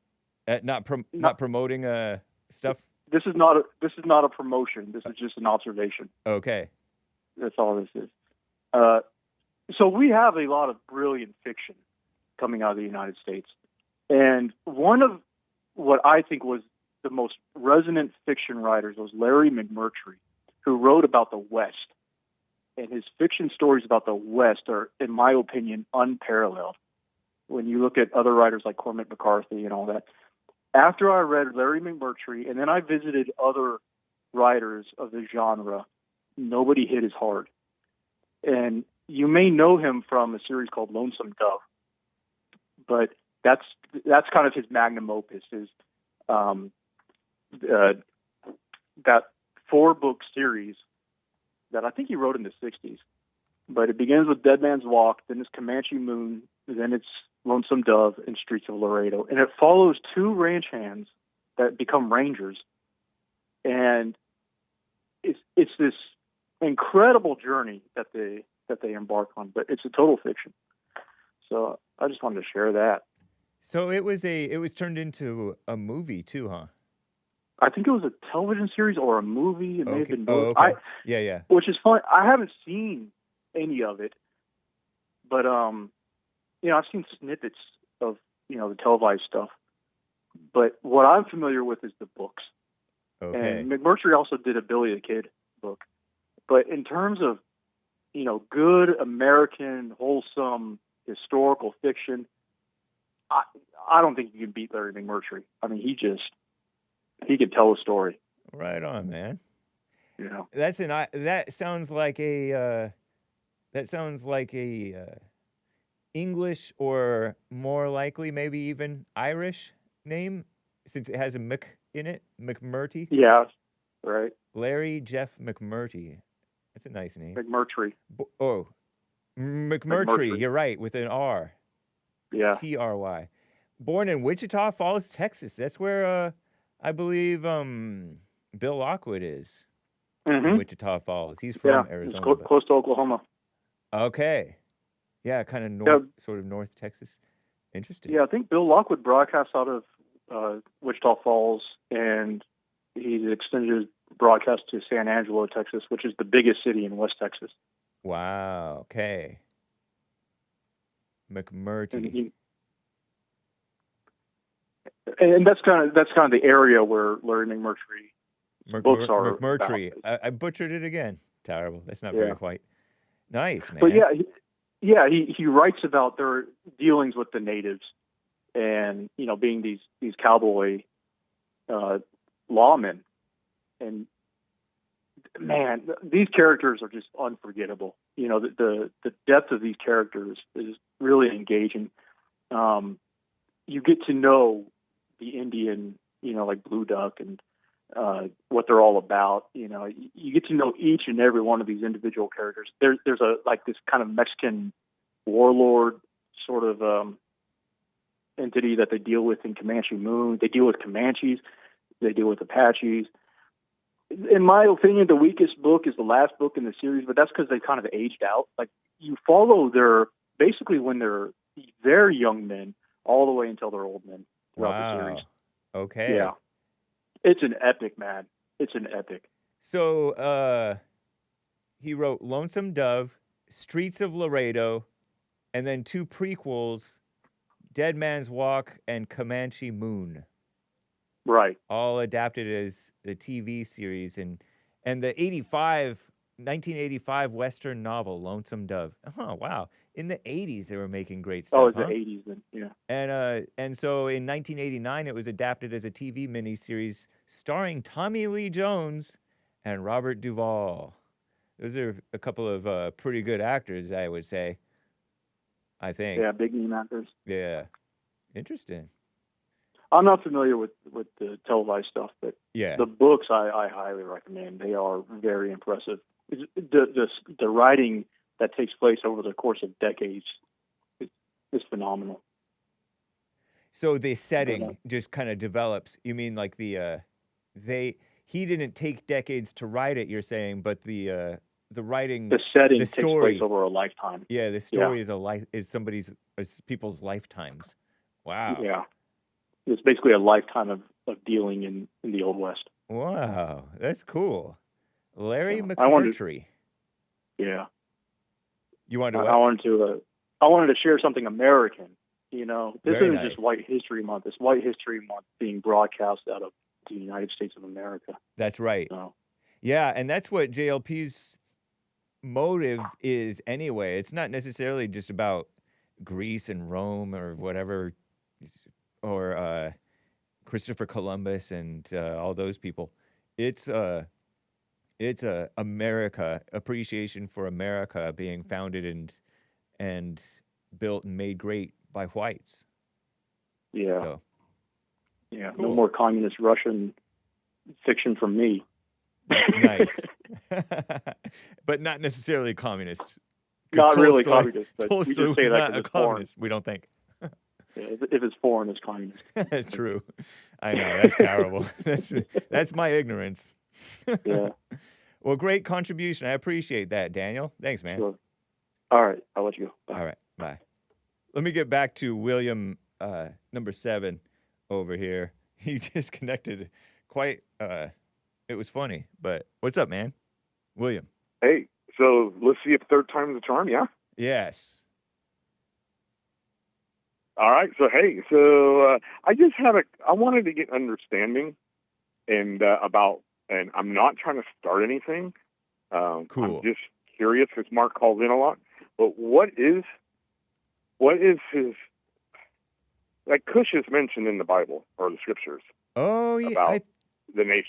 A: Not promoting stuff.
E: This is not a promotion. This is just an observation.
A: Okay.
E: That's all this is. So we have a lot of brilliant fiction coming out of the United States. And one of what I think was the most resonant fiction writers was Larry McMurtry, who wrote about the West. And his fiction stories about the West are, in my opinion, unparalleled. When you look at other writers like Cormac McCarthy and all that. After I read Larry McMurtry, and then I visited other writers of the genre, nobody hit as hard. And you may know him from a series called Lonesome Dove, but that's kind of his magnum opus. Is that 4-book series that I think he wrote in the '60s. But it begins with Dead Man's Walk, then it's Comanche Moon, then it's Lonesome Dove and Streets of Laredo, and it follows 2 ranch hands that become rangers, and it's this incredible journey that they embark on. But it's a total fiction. So I just wanted to share that.
A: So it was turned into a movie too, huh?
E: I think it was a television series or a movie. It may have been both.
A: Okay. Yeah.
E: Which is fun. I haven't seen any of it, but I've seen snippets of the televised stuff. But what I'm familiar with is the books.
A: Okay.
E: And McMurtry also did a Billy the Kid book. But in terms of good American wholesome historical fiction, I don't think you can beat Larry McMurtry. I mean, he can tell a story.
A: Right on, man. That sounds like a English or more likely maybe even Irish name, since it has a Mc in it, McMurtry.
E: Yeah, right.
A: Larry Jeff McMurtry. That's a nice name.
E: McMurtry.
A: McMurtry. You're right, with an R.
E: Yeah.
A: Try. Born in Wichita Falls, Texas. That's where I believe Bill Lockwood is.
E: Mm-hmm.
A: Wichita Falls. He's from Arizona.
E: It's close to Oklahoma.
A: Okay. Yeah, kind of north, sort of North Texas. Interesting.
E: Yeah, I think Bill Lockwood broadcasts out of Wichita Falls, and he extended his broadcast to San Angelo, Texas, which is the biggest city in West Texas.
A: Wow. Okay. McMurtry.
E: And that's kind of the area where Larry McMurtry books are.
A: McMurtry. I butchered it again. Terrible. That's not very white. Nice, man.
E: But he writes about their dealings with the natives, and being these cowboy lawmen. And man, these characters are just unforgettable. You know, the depth of these characters is really engaging. You get to know the Indian, you know, like Blue Duck and what they're all about. You know, you get to know each and every one of these individual characters. There's a like this kind of Mexican warlord sort of entity that they deal with in Comanche Moon. They deal with Comanches. They deal with Apaches. In my opinion, the weakest book is the last book in the series, but that's because they kind of aged out. Like, you follow their, basically when they're very young men all the way until they're old men throughout the series.
A: Okay.
E: Yeah. It's an epic, man. It's an epic.
A: So he wrote Lonesome Dove, Streets of Laredo, and then 2 prequels, Dead Man's Walk and Comanche Moon.
E: Right.
A: All adapted as the TV series, and the 1985 Western novel, Lonesome Dove. Oh, wow. In the 80s, they were making great stuff.
E: Oh, it's the 80s then, yeah.
A: And so in 1989, it was adapted as a TV miniseries starring Tommy Lee Jones and Robert Duvall. Those are a couple of pretty good actors, I would say. I think.
E: Yeah, big name actors.
A: Yeah. Interesting.
E: I'm not familiar with the televised stuff, but
A: yeah,
E: the books I highly recommend. They are very impressive. The writing that takes place over the course of decades is phenomenal.
A: So the setting just kind of develops. You mean like he didn't take decades to write it, you're saying, but the writing,
E: the setting
A: the story,
E: takes place over a lifetime.
A: Yeah, the story is people's lifetimes. Wow.
E: Yeah. It's basically a lifetime of dealing in the Old West.
A: Wow, that's cool. Larry McMurtry.
E: Yeah.
A: You wanted to?
E: I wanted to share something American. You know, this isn't just White History Month. It's White History Month being broadcast out of the United States of America.
A: That's right.
E: So.
A: Yeah, and that's what JLP's motive is anyway. It's not necessarily just about Greece and Rome or whatever, or Christopher Columbus and all those people. It's a America, appreciation for America being founded and built and made great by whites.
E: Yeah.
A: So,
E: yeah.
A: Cool.
E: No more communist Russian fiction from me.
A: Nice. But not necessarily communist.
E: Not really communist, but
A: Tolstoy
E: we just say
A: was
E: that
A: not a communist, we don't think.
E: Yeah, if it's foreign, it's communist.
A: True. I know, that's terrible. That's my ignorance.
E: Yeah.
A: Well, great contribution. I appreciate that, Daniel. Thanks, man.
E: Sure. All right, I'll let you go. Bye.
A: All right, bye. Let me get back to William, number 7 over here. He disconnected quite, it was funny, but what's up, man? William.
F: Hey, so let's see if third time's the charm, yeah?
A: Yes.
F: All right, so hey, I wanted to get understanding and I'm not trying to start anything.
A: Cool.
F: I'm just curious because Mark calls in a lot. But what is his, like Kush is mentioned in the Bible or the scriptures?
A: Oh, yeah.
F: About the nation.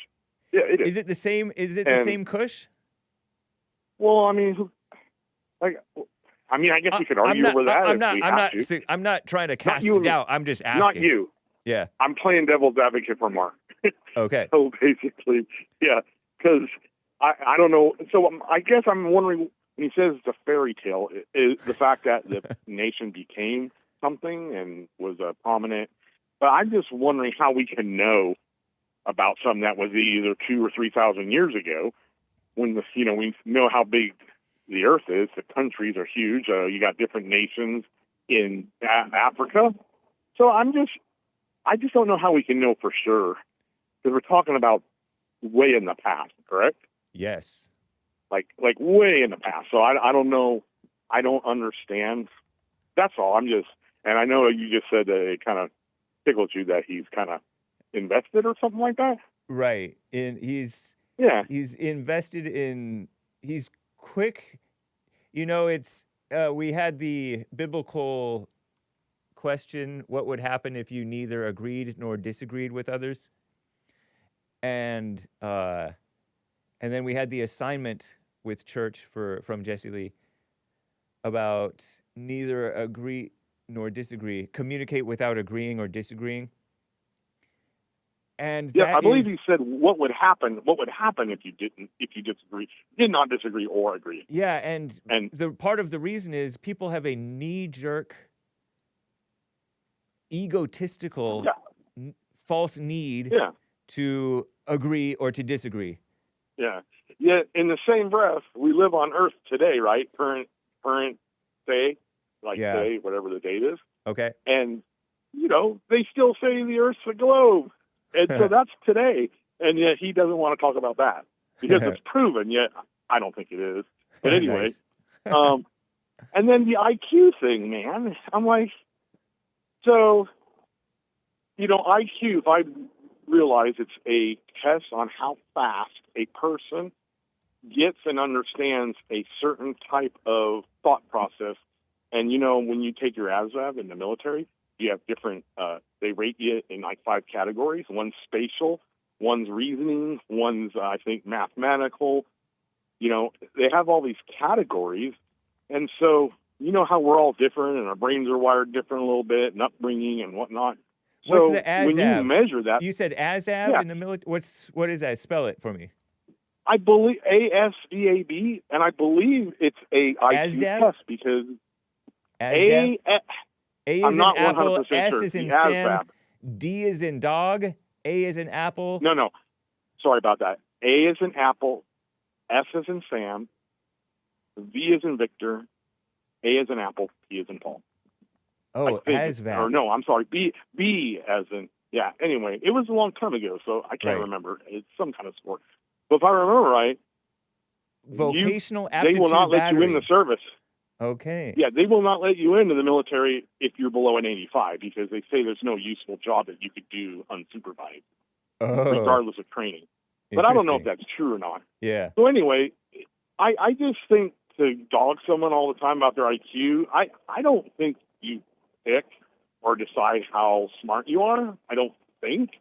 F: Yeah, it is.
A: Is it the same? Is it the same Kush?
F: Well, I mean, I guess we could argue over that.
A: I'm not trying to cast doubt. I'm just asking.
F: Not you.
A: Yeah.
F: I'm playing devil's advocate for Mark.
A: Okay.
F: So basically, yeah, because I don't know. So I guess I'm wondering, when he says it's a fairy tale, is the fact that the nation became something and was prominent. But I'm just wondering how we can know about something that was either 2,000 or 3,000 years ago, when we know how big the Earth is. The countries are huge. You got different nations in Africa. So I just don't know how we can know for sure, because we're talking about way in the past, correct?
A: Yes.
F: Like way in the past. So I don't know. I don't understand. That's all. And I know you just said that it kind of tickled you that he's kind of invested or something like that.
A: Right. And he's invested in, he's quick. It's, we had the biblical question, what would happen if you neither agreed nor disagreed with others? and then we had the assignment with church from Jesse Lee about neither agree nor disagree, communicate without agreeing or disagreeing. And
F: Yeah,
A: that
F: I believe
A: is-
F: he said what would happen if you did not disagree or agree.
A: Yeah, and the part of the reason is people have a knee-jerk, egotistical, false need to agree or to disagree.
F: Yeah. Yet in the same breath, we live on Earth today, right? Current day, today, whatever the date is.
A: Okay.
F: And they still say the Earth's a globe, and so that's today. And yet he doesn't want to talk about that because it's proven. Yet I don't think it is. But anyway, and then the IQ thing, man. I'm like, so IQ. If I realize it's a test on how fast a person gets and understands a certain type of thought process. And, when you take your ASVAB in the military, you have different, they rate you in 5 categories. One's spatial, one's reasoning, one's, I think, mathematical. They have all these categories. And so, how we're all different and our brains are wired different a little bit and upbringing and whatnot. So
A: What's the ASVAB?
F: when you measure that,
A: you said ASVAB in the military. What is that? Spell it for me.
F: I believe ASVAB, and I believe it's a IQ test because
A: ASVAB? A is
F: I'm not
A: in apple,
F: 100%
A: S
F: sure.
A: is in
F: The
A: Sam,
F: ASVAB.
A: D is in dog, A is in apple.
F: No. Sorry about that. A is in apple, S is in Sam, V is in Victor, A is in apple, P is in Paul.
A: Oh, ASVAB.
F: Or no, I'm sorry. B as in, yeah. Anyway, it was a long time ago, so I can't remember. It's some kind of sport. But if I remember right,
A: vocational aptitude
F: they will not let
A: battery.
F: you in the service.
A: Okay.
F: Yeah, they will not let you into the military if you're below an 85 because they say there's no useful job that you could do unsupervised, regardless of training. But I don't know if that's true or not.
A: Yeah.
F: So anyway, I just think to dog someone all the time about their IQ, I don't think you pick or decide how smart you are. I don't think.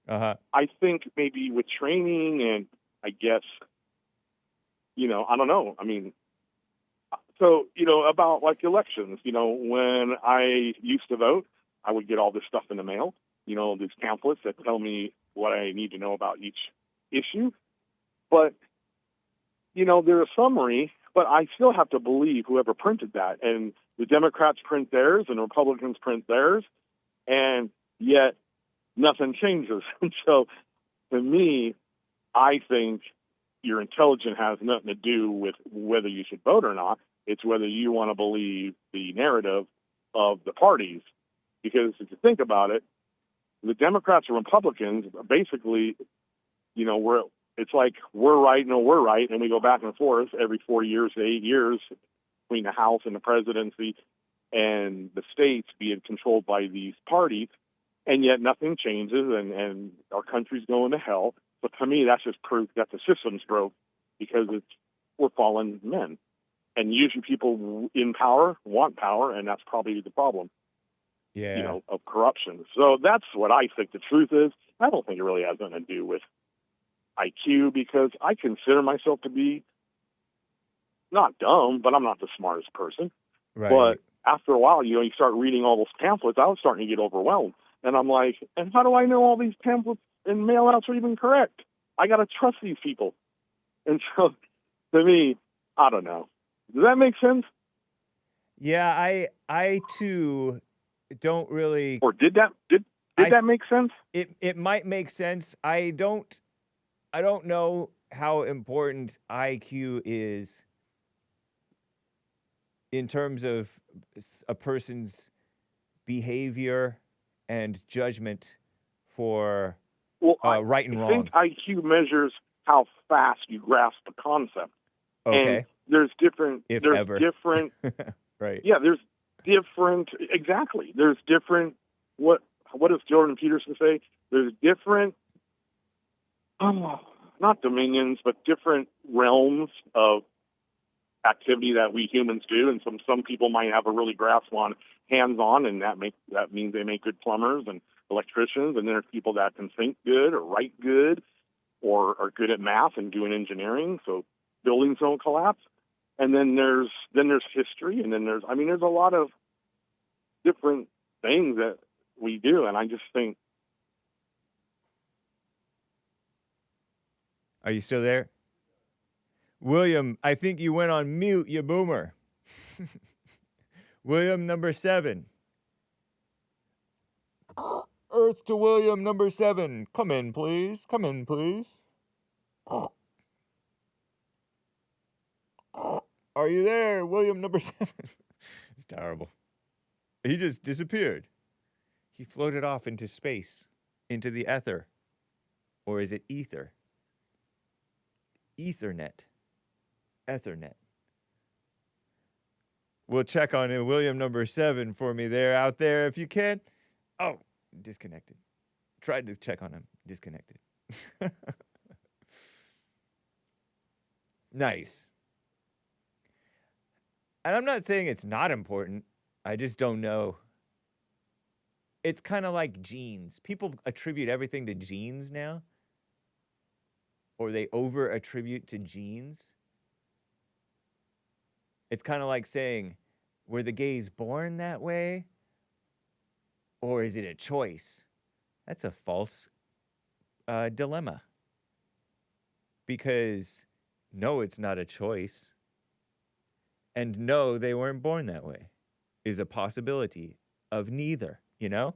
F: I think maybe with training and I guess, I don't know. I mean, so, about elections, when I used to vote, I would get all this stuff in the mail, these pamphlets that tell me what I need to know about each issue. But, they're a summary, but I still have to believe whoever printed that. And the Democrats print theirs and the Republicans print theirs. And yet nothing changes. And so to me, I think your intelligence has nothing to do with whether you should vote or not. It's whether you want to believe the narrative of the parties. Because if you think about it, the Democrats and Republicans basically, it's like we're right, no, we're right, and we go back and forth every 4 years to 8 years between the House and the presidency and the states being controlled by these parties, and yet nothing changes, and our country's going to hell. But to me, that's just proof that the system's broke because we're fallen men. And usually people in power want power, and that's probably the problem, of corruption. So that's what I think the truth is. I don't think it really has nothing to do with IQ because I consider myself to be not dumb, but I'm not the smartest person.
A: Right.
F: But after a while, you start reading all those pamphlets, I was starting to get overwhelmed. And I'm like, and how do I know all these pamphlets and mail-outs are even correct? I got to trust these people. And so, to me, I don't know. Does that make sense?
A: Yeah, I too don't really.
F: Or did that make sense?
A: It might make sense. I don't know how important IQ is in terms of a person's behavior and judgment for right and wrong.
F: I think IQ measures how fast you grasp a concept.
A: Okay.
F: And there's different.
A: If
F: there's
A: ever.
F: different.
A: Right.
F: Yeah, there's different. Exactly. There's different. What does Jordan Peterson say? There's different. Not dominions, but different realms of activity that we humans do, and some people might have a really grasp on hands-on, and that means they make good plumbers and electricians, and there's people that can think good or write good, or are good at math and doing engineering, so buildings don't collapse. And then there's history, and then there's a lot of different things that we do, and I just think.
A: Are you still there? William, I think you went on mute, you boomer. William number 7. Earth to William number 7. Come in, please. Come in, please. Are you there, William number 7? It's terrible. He just disappeared. He floated off into space, into the ether. Or is it ether? Ethernet. Ethernet. We'll check on it. William number 7 for me there, out there, if you can. Oh, disconnected. Tried to check on him. Disconnected. Nice. And I'm not saying it's not important. I just don't know. It's kind of like genes. People attribute everything to genes now. Or they over-attribute to genes. It's kind of like saying, were the gays born that way? Or is it a choice? That's a false dilemma. Because no, it's not a choice. And no, they weren't born that way. Is a possibility of neither, you know?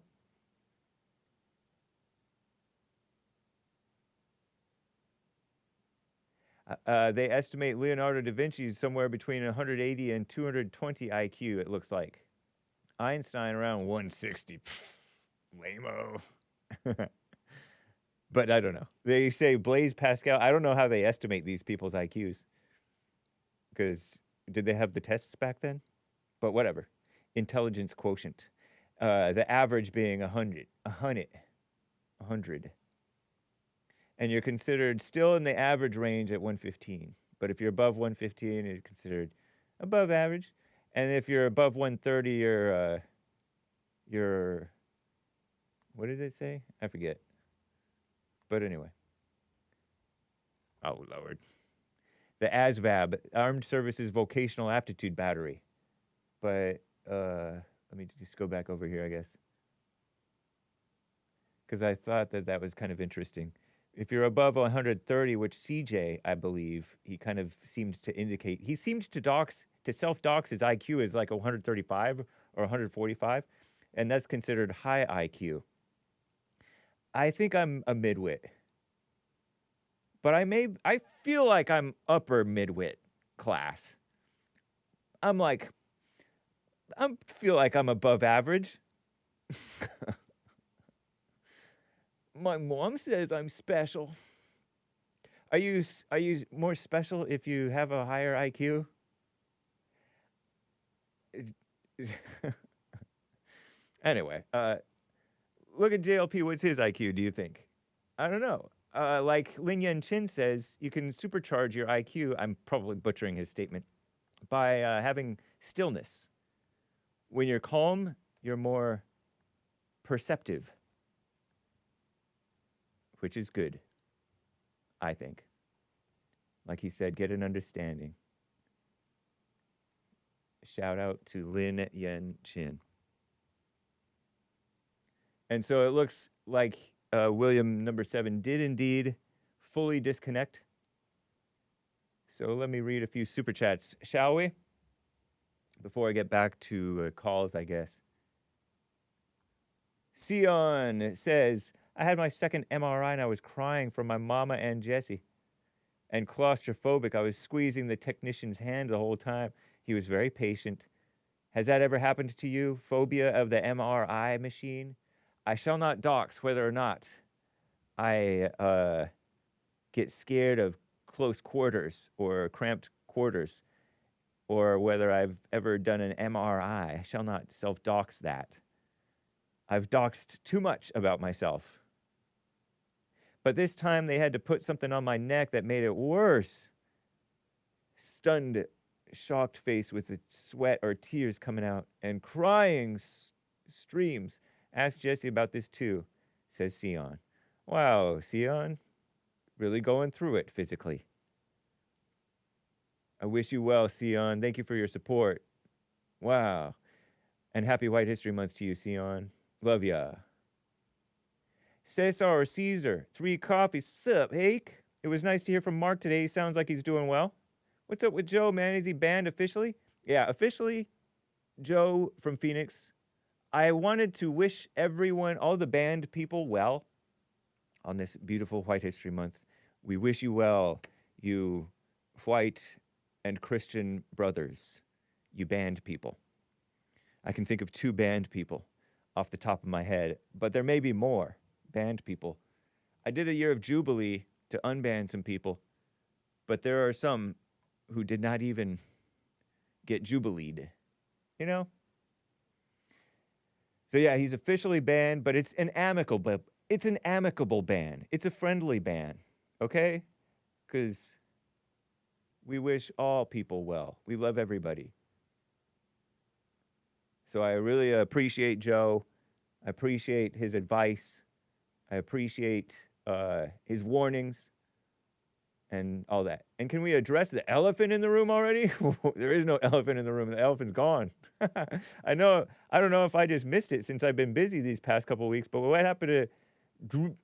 A: They estimate Leonardo da Vinci is somewhere between 180 and 220 IQ, it looks like. Einstein around 160. Lame-o. But I don't know. They say Blaise Pascal. I don't know how they estimate these people's IQs. Because did they have the tests back then? But whatever. Intelligence quotient. The average being 100. 100. And you're considered still in the average range at 115. But if you're above 115, you're considered above average. And if you're above 130, you're what did it say? I forget. But anyway. Oh, Lord. The ASVAB, Armed Services Vocational Aptitude Battery. But let me just go back over here, I guess. Because I thought that was kind of interesting. If you're above 130, which CJ, I believe, he kind of seemed to indicate, he seemed to self-dox his IQ as like 135 or 145, and that's considered high IQ. I think I'm a midwit. But I feel like I'm upper midwit class. I feel like I'm above average. My mom says I'm special. Are you more special if you have a higher IQ? Anyway, look at JLP. What's his IQ, do you think? I don't know. Like Lin Yan Chin says, you can supercharge your IQ, I'm probably butchering his statement, by having stillness. When you're calm, you're more perceptive. Which is good, I think. Like he said, get an understanding. Shout out to Lin Yan Chin. And so it looks like William number 7 did indeed fully disconnect. So let me read a few super chats, shall we? Before I get back to calls, I guess. Sion says, I had my second MRI and I was crying for my mama and Jesse. And claustrophobic, I was squeezing the technician's hand the whole time. He was very patient. Has that ever happened to you? Phobia of the MRI machine? I shall not dox whether or not I get scared of close quarters or cramped quarters, or whether I've ever done an MRI. I shall not self-dox that. I've doxed too much about myself. But this time they had to put something on my neck that made it worse. Stunned, shocked face with the sweat or tears coming out and crying streams. Ask Jesse about this too, says Sion. Wow, Sion. really going through it physically. I wish you well, Sion. Thank you for your support. Wow. And happy White History Month to you, Sion. Love ya. Cesar or Caesar, 3 coffees. Sup, Hake? It was nice to hear from Mark today. He sounds like he's doing well. What's up with Joe, man? Is he banned officially? Yeah, officially, Joe from Phoenix. I wanted to wish everyone, all the banned people, well on this beautiful White History Month. We wish you well, you white and Christian brothers, you banned people. I can think of 2 banned people off the top of my head, but there may be more banned people. I did a year of Jubilee to unban some people, but there are some who did not even get Jubileed, you know? So yeah, he's officially banned, but it's an amicable ban. It's a friendly ban, okay? Because we wish all people well. We love everybody. So I really appreciate Joe. I appreciate his advice. I appreciate his warnings and all that. And can we address the elephant in the room already? There is no elephant in the room. The elephant's gone. I don't know if I just missed it since I've been busy these past couple of weeks, but what happened to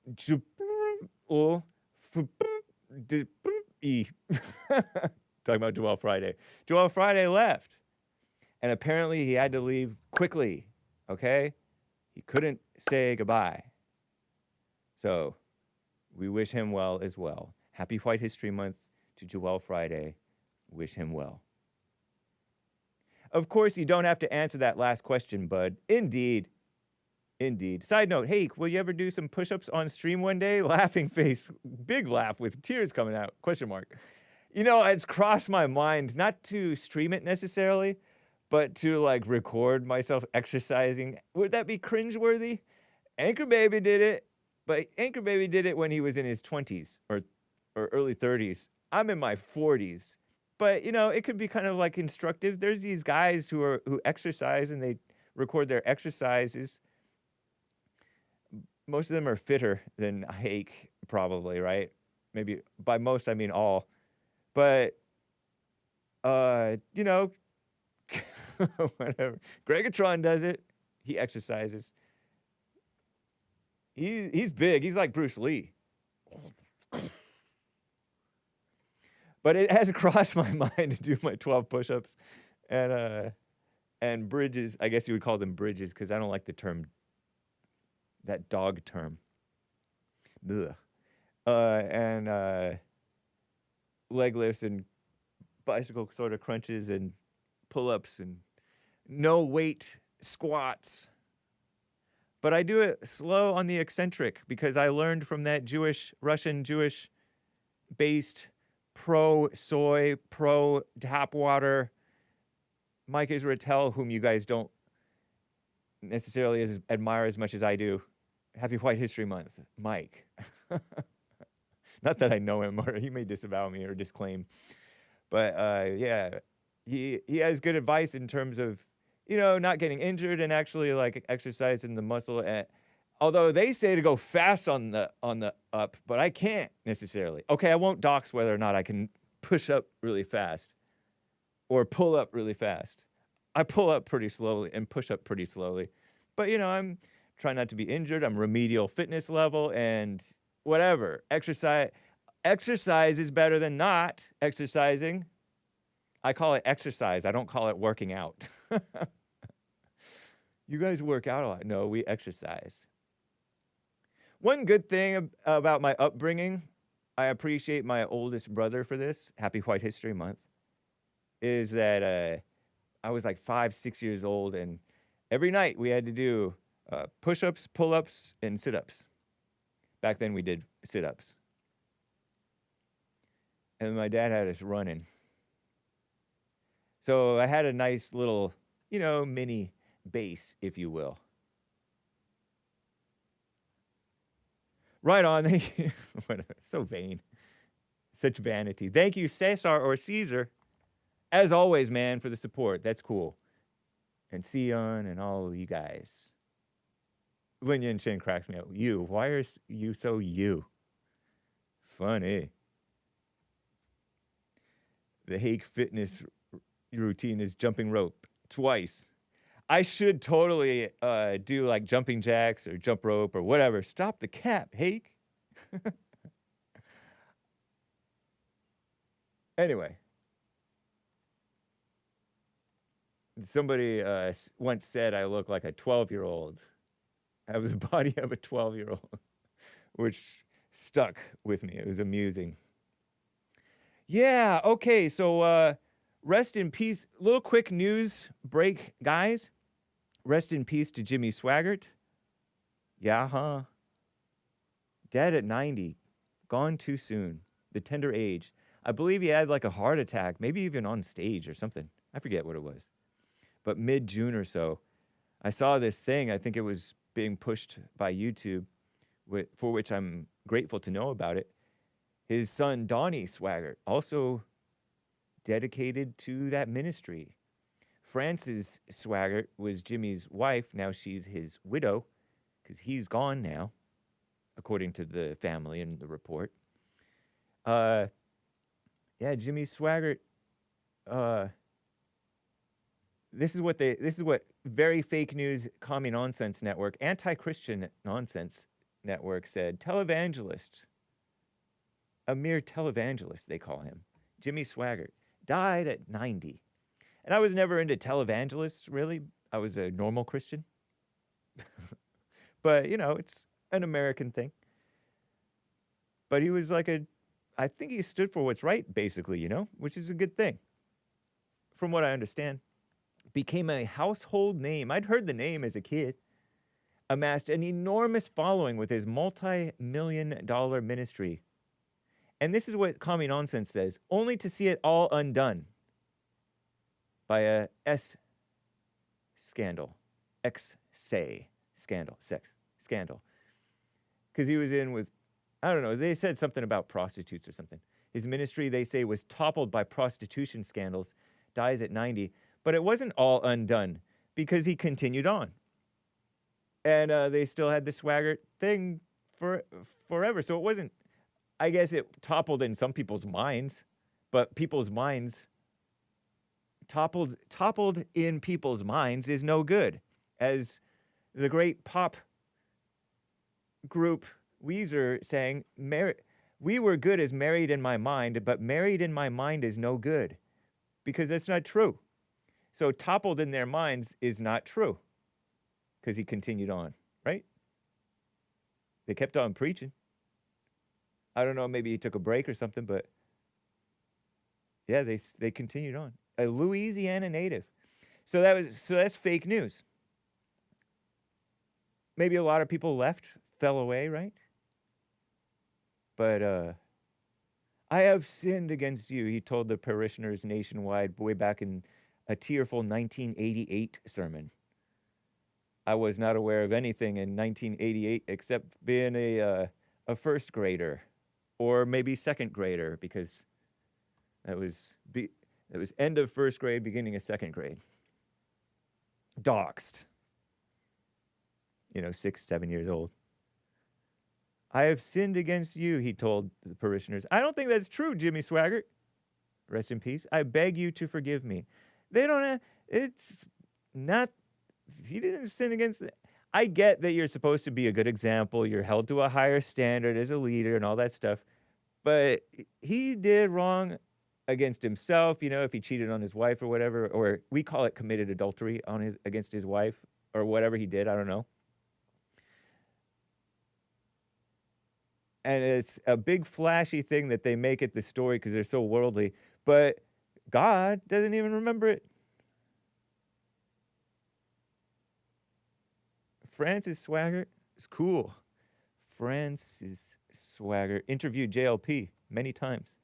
A: talking about Joel Friday. Joel Friday left. And apparently he had to leave quickly, okay? He couldn't say goodbye. So we wish him well as well. Happy White History Month to Joel Friday. Wish him well. Of course, you don't have to answer that last question, bud. Indeed. Indeed. Side note, hey, will you ever do some push-ups on stream one day? Laughing face, big laugh with tears coming out, question mark. You know, it's crossed my mind not to stream it necessarily, but to like record myself exercising. Would that be cringeworthy? Anchor Baby did it, but Anchor Baby did it when he was in his 20s or early 30s. I'm in my 40s. But, you know, it could be kind of like instructive. There's these guys who exercise and they record their exercises. Most of them are fitter than Hake, probably, right? Maybe by most, I mean all. But, you know, whatever. Gregatron does it. He exercises. He's big. He's like Bruce Lee. But it has crossed my mind to do my 12 push-ups and bridges. I guess you would call them bridges because I don't like the term, that dog term. Ugh. And leg lifts and bicycle sort of crunches and pull-ups and no weight squats. But I do it slow on the eccentric because I learned from that Russian Jewish-based pro-soy, pro-tap water Mike Israetel, whom you guys don't necessarily admire as much as I do. Happy White History Month, Mike. Not that I know him, or he may disavow me or disclaim. But yeah, he has good advice in terms of, you know, not getting injured and actually like exercising the muscle. Although they say to go fast on the up, but I can't necessarily. Okay, I won't dox whether or not I can push up really fast or pull up really fast. I pull up pretty slowly and push up pretty slowly. But, you know, I'm trying not to be injured. I'm remedial fitness level and whatever. Exercise is better than not exercising. I call it exercise. I don't call it working out. You guys work out a lot. No, we exercise. One good thing about my upbringing, I appreciate my oldest brother for this, Happy White History Month, is that I was like 5, 6 years old, and every night we had to do push-ups, pull-ups, and sit-ups. Back then we did sit-ups. And my dad had us running. So I had a nice little, you know, mini base, if you will. Right on. Whatever. So vain. Such vanity. Thank you, Cesar or Caesar. As always, man, for the support. That's cool. And Sion and all of you guys. Lin Yin Chin cracks me up. You. Why are you so you? Funny. The Hake fitness routine is jumping rope twice. I should totally do like jumping jacks or jump rope or whatever. Stop the cap, Hake. Anyway. Somebody once said I look like a 12-year-old. I have the body of a 12-year-old, which stuck with me. It was amusing. Yeah, okay, so rest in peace. Little quick news break, guys. Rest in peace to Jimmy Swaggart. Yeah, huh? Dead at 90. Gone too soon. The tender age. I believe he had like a heart attack, maybe even on stage or something. I forget what it was. But mid-June or so, I saw this thing. I think it was being pushed by YouTube, for which I'm grateful to know about it. His son, Donnie Swaggart, also dedicated to that ministry. Frances Swaggart was Jimmy's wife. Now she's his widow, because he's gone now, according to the family and the report. Yeah, Jimmy Swaggart. This is what very fake news, commie nonsense network, anti-Christian nonsense network said. Televangelist, a mere televangelist, they call him. Jimmy Swaggart died at 90. And I was never into televangelists, really. I was a normal Christian. But, you know, it's an American thing. But he was like I think he stood for what's right, basically, you know, which is a good thing, from what I understand. Became a household name. I'd heard the name as a kid. Amassed an enormous following with his multi-million-dollar ministry. And this is what Commie Nonsense says, only to see it all undone by a S scandal. X-say scandal. Sex scandal. Because he was in with, I don't know, they said something about prostitutes or something. His ministry, they say, was toppled by prostitution scandals, dies at 90. But it wasn't all undone because he continued on. And they still had the Swaggart thing forever. So it wasn't, I guess it toppled in some people's minds, but people's minds, toppled in people's minds is no good. As the great pop group Weezer sang, we were good as married in my mind, but married in my mind is no good. Because that's not true. So toppled in their minds is not true. Because he continued on, right? They kept on preaching. I don't know, maybe he took a break or something, but yeah, they continued on. A Louisiana native. So that's fake news. Maybe a lot of people fell away, right? But I have sinned against you, he told the parishioners nationwide way back in a tearful 1988 sermon. I was not aware of anything in 1988 except being a first grader, or maybe second grader, because that was end of first grade, beginning of second grade. Doxed. 6, 7 years old. I have sinned against you, he told the parishioners. I don't think that's true, Jimmy Swaggart. Rest in peace. I beg you to forgive me. They don't, it's not, he didn't sin against it. I get that you're supposed to be a good example. You're held to a higher standard as a leader and all that stuff. But he did wrong against himself, if he cheated on his wife or whatever, or we call it committed adultery against his wife or whatever he did. I don't know. And it's a big flashy thing that they make it the story because they're so worldly. But God doesn't even remember it. Frances Swaggart is cool. Frances Swaggart interviewed JLP many times.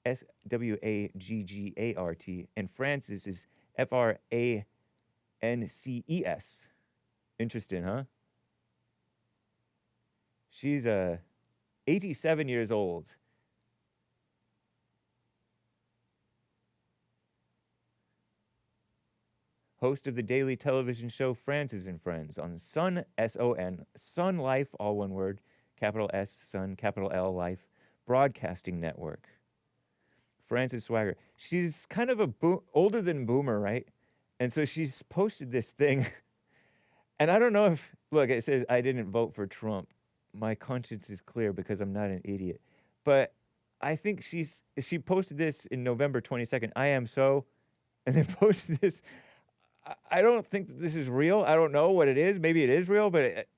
A: Swaggart. And Frances is Frances. Interesting, huh? She's 87 years old. host of the daily television show Francis and Friends on Sun, S-O-N, Sun Life, all one word, capital S, Sun, capital L, Life, Broadcasting Network. Francis Swaggart. She's kind of older than Boomer, right? And so she's posted this thing. And I don't know if, look, it says, I didn't vote for Trump. My conscience is clear because I'm not an idiot. But I think she posted this in November 22nd. I am so, and then posted this. I don't think that this is real. I don't know what it is. Maybe it is real, but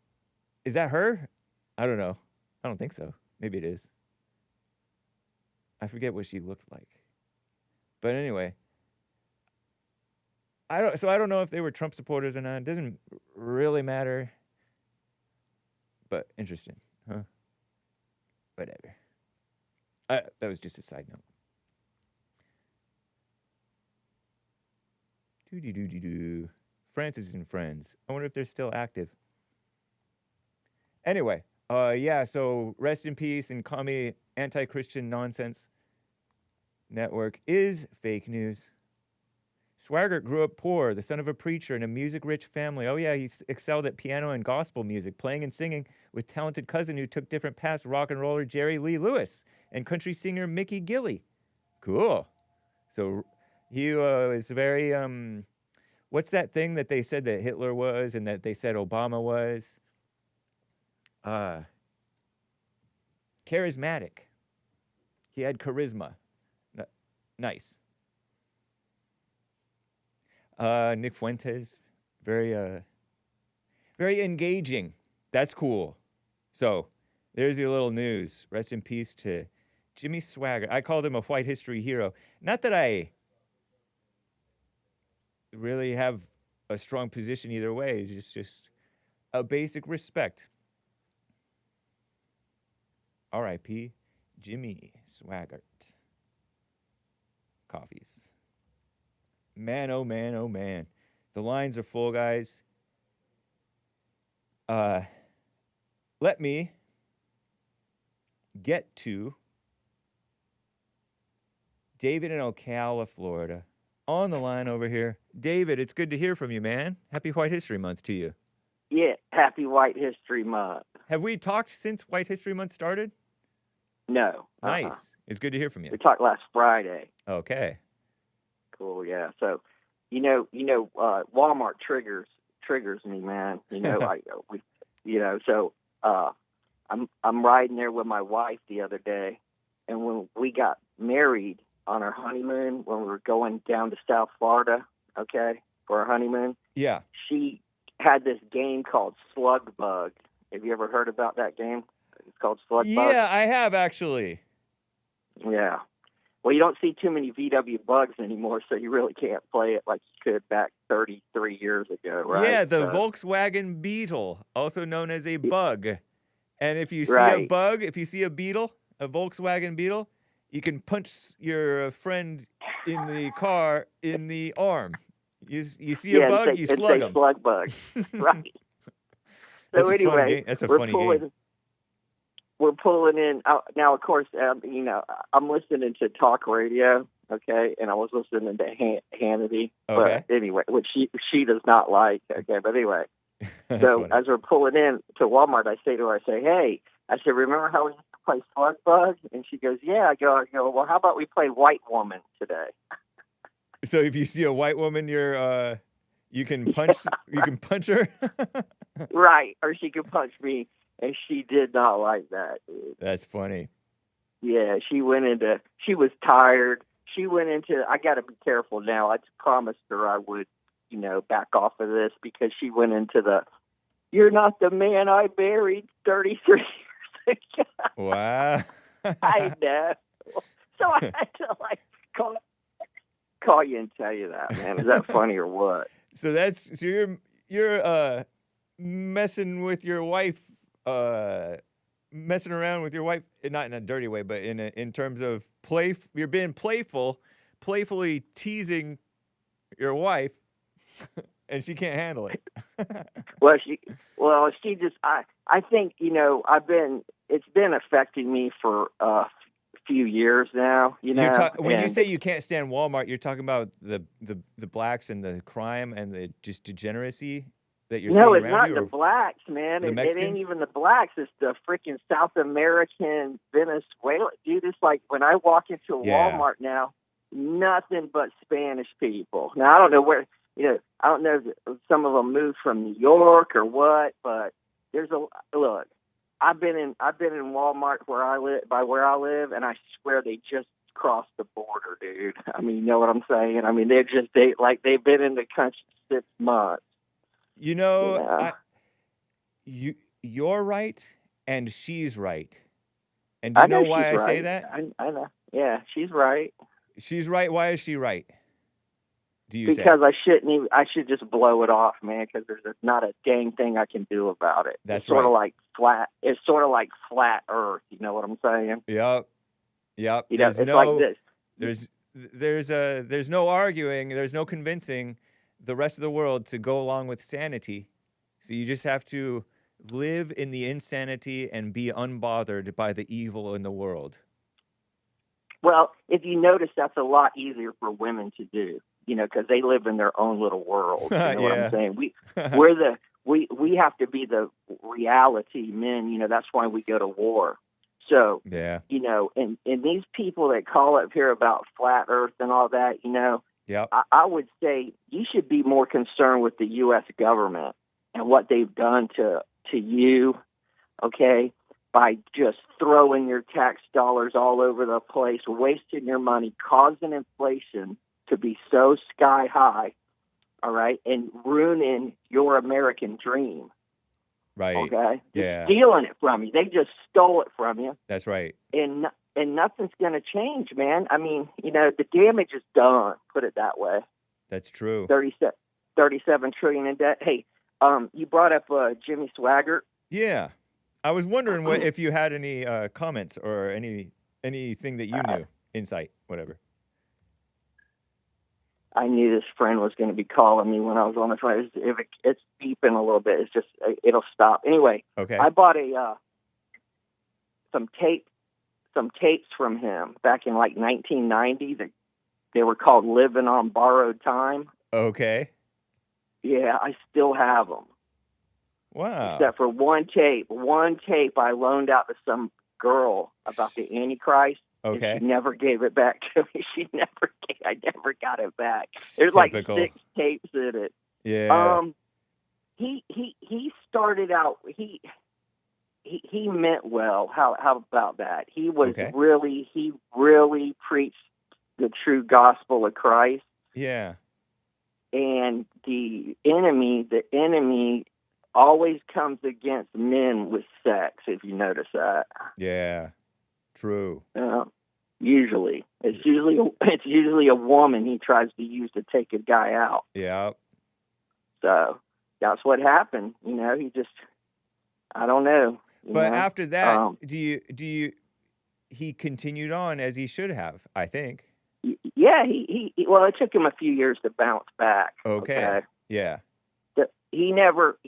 A: is that her? I don't know. I don't think so. Maybe it is. I forget what she looked like. But anyway, I don't know if they were Trump supporters or not. It doesn't really matter. But interesting, huh? Whatever. That was just a side note. Doo-doo-doo-doo-doo. Francis and Friends. I wonder if they're still active. Anyway, yeah, so rest in peace and commie anti-Christian nonsense network is fake news. Swaggart grew up poor, the son of a preacher in a music-rich family. Oh yeah, he excelled at piano and gospel music, playing and singing with talented cousin who took different paths, rock and roller Jerry Lee Lewis and country singer Mickey Gilley. Cool. So he was very, what's that thing that they said that Hitler was and that they said Obama was? Charismatic. He had charisma. Nice. Nick Fuentes, very engaging. That's cool. So there's your little news. Rest in peace to Jimmy Swaggart. I called him a white history hero. Not that I really have a strong position either way. It's just a basic respect. R.I.P. Jimmy Swaggart. Coffees. Man, oh man, oh man. The lines are full, guys. Let me get to David in Ocala, Florida. On the line over here. David, it's good to hear from you, man. Happy White History Month to you.
G: Yeah, happy White History Month.
A: Have we talked since White History Month started?
G: No.
A: Nice. It's good to hear from you.
G: We talked last Friday.
A: Okay.
G: Cool, yeah. So, Walmart triggers me, man. I'm riding there with my wife the other day, and when we got married on our honeymoon, when we were going down to South Florida, okay, for our honeymoon,
A: yeah,
G: she had this game called Slugbug. Have you ever heard about that game? It's called Slugbug.
A: Yeah, I have actually.
G: Yeah. Well, you don't see too many VW bugs anymore, so you really can't play it like you could back 33 years ago, right?
A: Yeah, the Volkswagen Beetle, also known as a bug. And if you see a bug, if you see a beetle, a Volkswagen Beetle, you can punch your friend in the car in the arm. You see a bug, you slug him.
G: Slug bug, right? So anyway,
A: that's a funny game.
G: We're pulling in now. Of course, I'm listening to talk radio, okay, and I was listening to Hannity.
A: Okay.
G: But anyway, which she does not like. Okay, but anyway, so
A: funny.
G: as we're pulling in to Walmart, I say to her, hey, I said, remember how we used to play Slugbug? And she goes, yeah. I go, well, how about we play White Woman today?
A: So if you see a white woman, you can punch. You can punch her.
G: Right, or she can punch me. And she did not like that, dude.
A: That's funny.
G: Yeah, she was tired. She went into, I got to be careful now. I promised her I would, back off of this because she went into you're not the man I married 33 years ago.
A: Wow.
G: I know. So I had to, call you and tell you that, man. Is that funny or what?
A: So you're messing with your wife. Messing around with your wife, not in a dirty way, but in terms of play. You're being playfully teasing your wife, and she can't handle it.
G: She just, I think, it's been affecting me for few years now. You know,
A: When you
G: and-
A: say you can't stand Walmart, you're talking about the blacks and the crime and the just degeneracy that you're seeing
G: No, it's
A: around
G: not
A: you.
G: the
A: Or
G: blacks, man.
A: the
G: It ain't
A: Mexicans?
G: even the blacks. It's the freaking South American Venezuela. Dude, it's like when I walk into a
A: Yeah.
G: Walmart now, nothing but Spanish people. Now, I don't know where, I don't know if some of them moved from New York or what, but there's look, I've been in Walmart where I live, and I swear they just crossed the border, dude. I mean, you know what I'm saying? I mean, they've been in the country 6 months.
A: You're right, and she's right. And do
G: I
A: you know
G: she's
A: why I say
G: right.
A: that?
G: I know. Yeah, she's right.
A: She's right. Why is she right? Do you
G: Because
A: say?
G: I should just blow it off, man, because there's not a dang thing I can do about it.
A: That's
G: it's sort
A: right.
G: of like flat. It's sort of like flat Earth. You know what I'm saying?
A: Yep.
G: It's like this.
A: There's no arguing. There's no convincing the rest of the world to go along with sanity. So you just have to live in the insanity and be unbothered by the evil in the world.
G: Well, if you notice, that's a lot easier for women to do, because they live in their own little world. You know what I'm saying? We have to be the reality men. That's why we go to war. So,
A: yeah.
G: And these people that call up here about flat Earth and all that,
A: Yep.
G: I would say you should be more concerned with the U.S. government and what they've done to you, okay, by just throwing your tax dollars all over the place, wasting your money, causing inflation to be so sky high, all right, and ruining your American dream.
A: Right.
G: Okay?
A: Yeah.
G: Stealing it from you. They just stole it from you.
A: That's right.
G: And nothing's going to change, man. I mean, the damage is done, put it that way.
A: That's true.
G: 37 trillion in debt. Hey, you brought up Jimmy Swaggart.
A: Yeah. I was wondering if you had any comments or anything that you knew, insight, whatever.
G: I knew this friend was going to be calling me when I was on the phone. It's beeping a little bit. It's just, it'll stop. Anyway,
A: okay.
G: I bought some tapes from him back in like 1990. They were called Livin on Borrowed Time.
A: Okay.
G: Yeah, I still have them.
A: Wow.
G: Except for one tape. One tape I loaned out to some girl about the Antichrist.
A: Okay.
G: And she never gave it back to me. I never got it back. There's
A: Typical.
G: like 6 tapes in it.
A: Yeah.
G: He started out. He meant well. How about that? He was he really preached the true gospel of Christ.
A: Yeah.
G: And the enemy always comes against men with sex, if you notice that.
A: Yeah. True.
G: Usually. It's usually a woman he tries to use to take a guy out.
A: Yeah.
G: So that's what happened. He just, I don't know.
A: But after that, he continued on as he should have, I think.
G: Yeah, well, it took him a few years to bounce back.
A: Okay. Yeah.
G: He never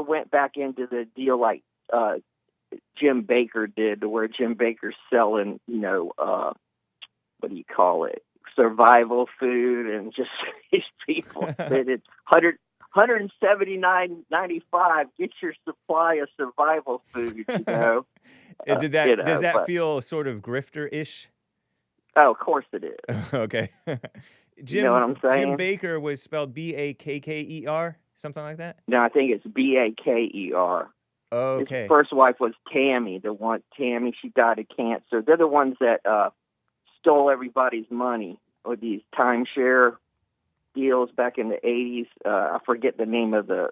G: went back into the deal like Jim Baker did, to where Jim Baker's selling, what do you call it? Survival food, and just these people that it's $179.95. Get your supply of survival food. Does
A: that feel sort of grifter-ish?
G: Oh, of course it is.
A: Okay.
G: You know what I'm saying?
A: Jim Baker was spelled Bakker, something like that?
G: No, I think it's Baker.
A: Okay.
G: His first wife was Tammy. Tammy, she died of cancer. They're the ones that stole everybody's money with these timeshare deals back in the 80s. I forget the name of the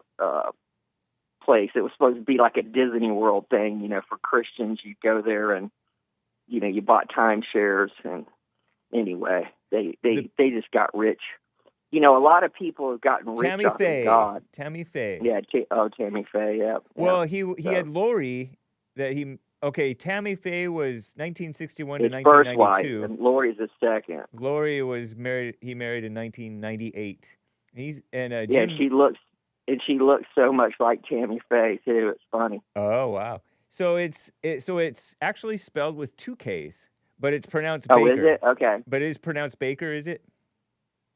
G: place. It was supposed to be like a Disney World thing, for Christians. You go there and, you bought timeshares. And anyway, they just got rich. A lot of people have gotten rich
A: Tammy
G: off
A: Faye.
G: of God.
A: Tammy Faye.
G: Yeah, Tammy Faye, yeah.
A: Well, he had Lori Tammy Faye was 1961 to 1992.
G: First wife, and Lori's the second.
A: Lori was married. He married in 1998.
G: She looks so much like Tammy Faye too. It's funny.
A: Oh wow! So it's actually spelled with 2 K's, But it's pronounced
G: Oh,
A: Baker.
G: is it? Okay.
A: But it is pronounced Baker, is it?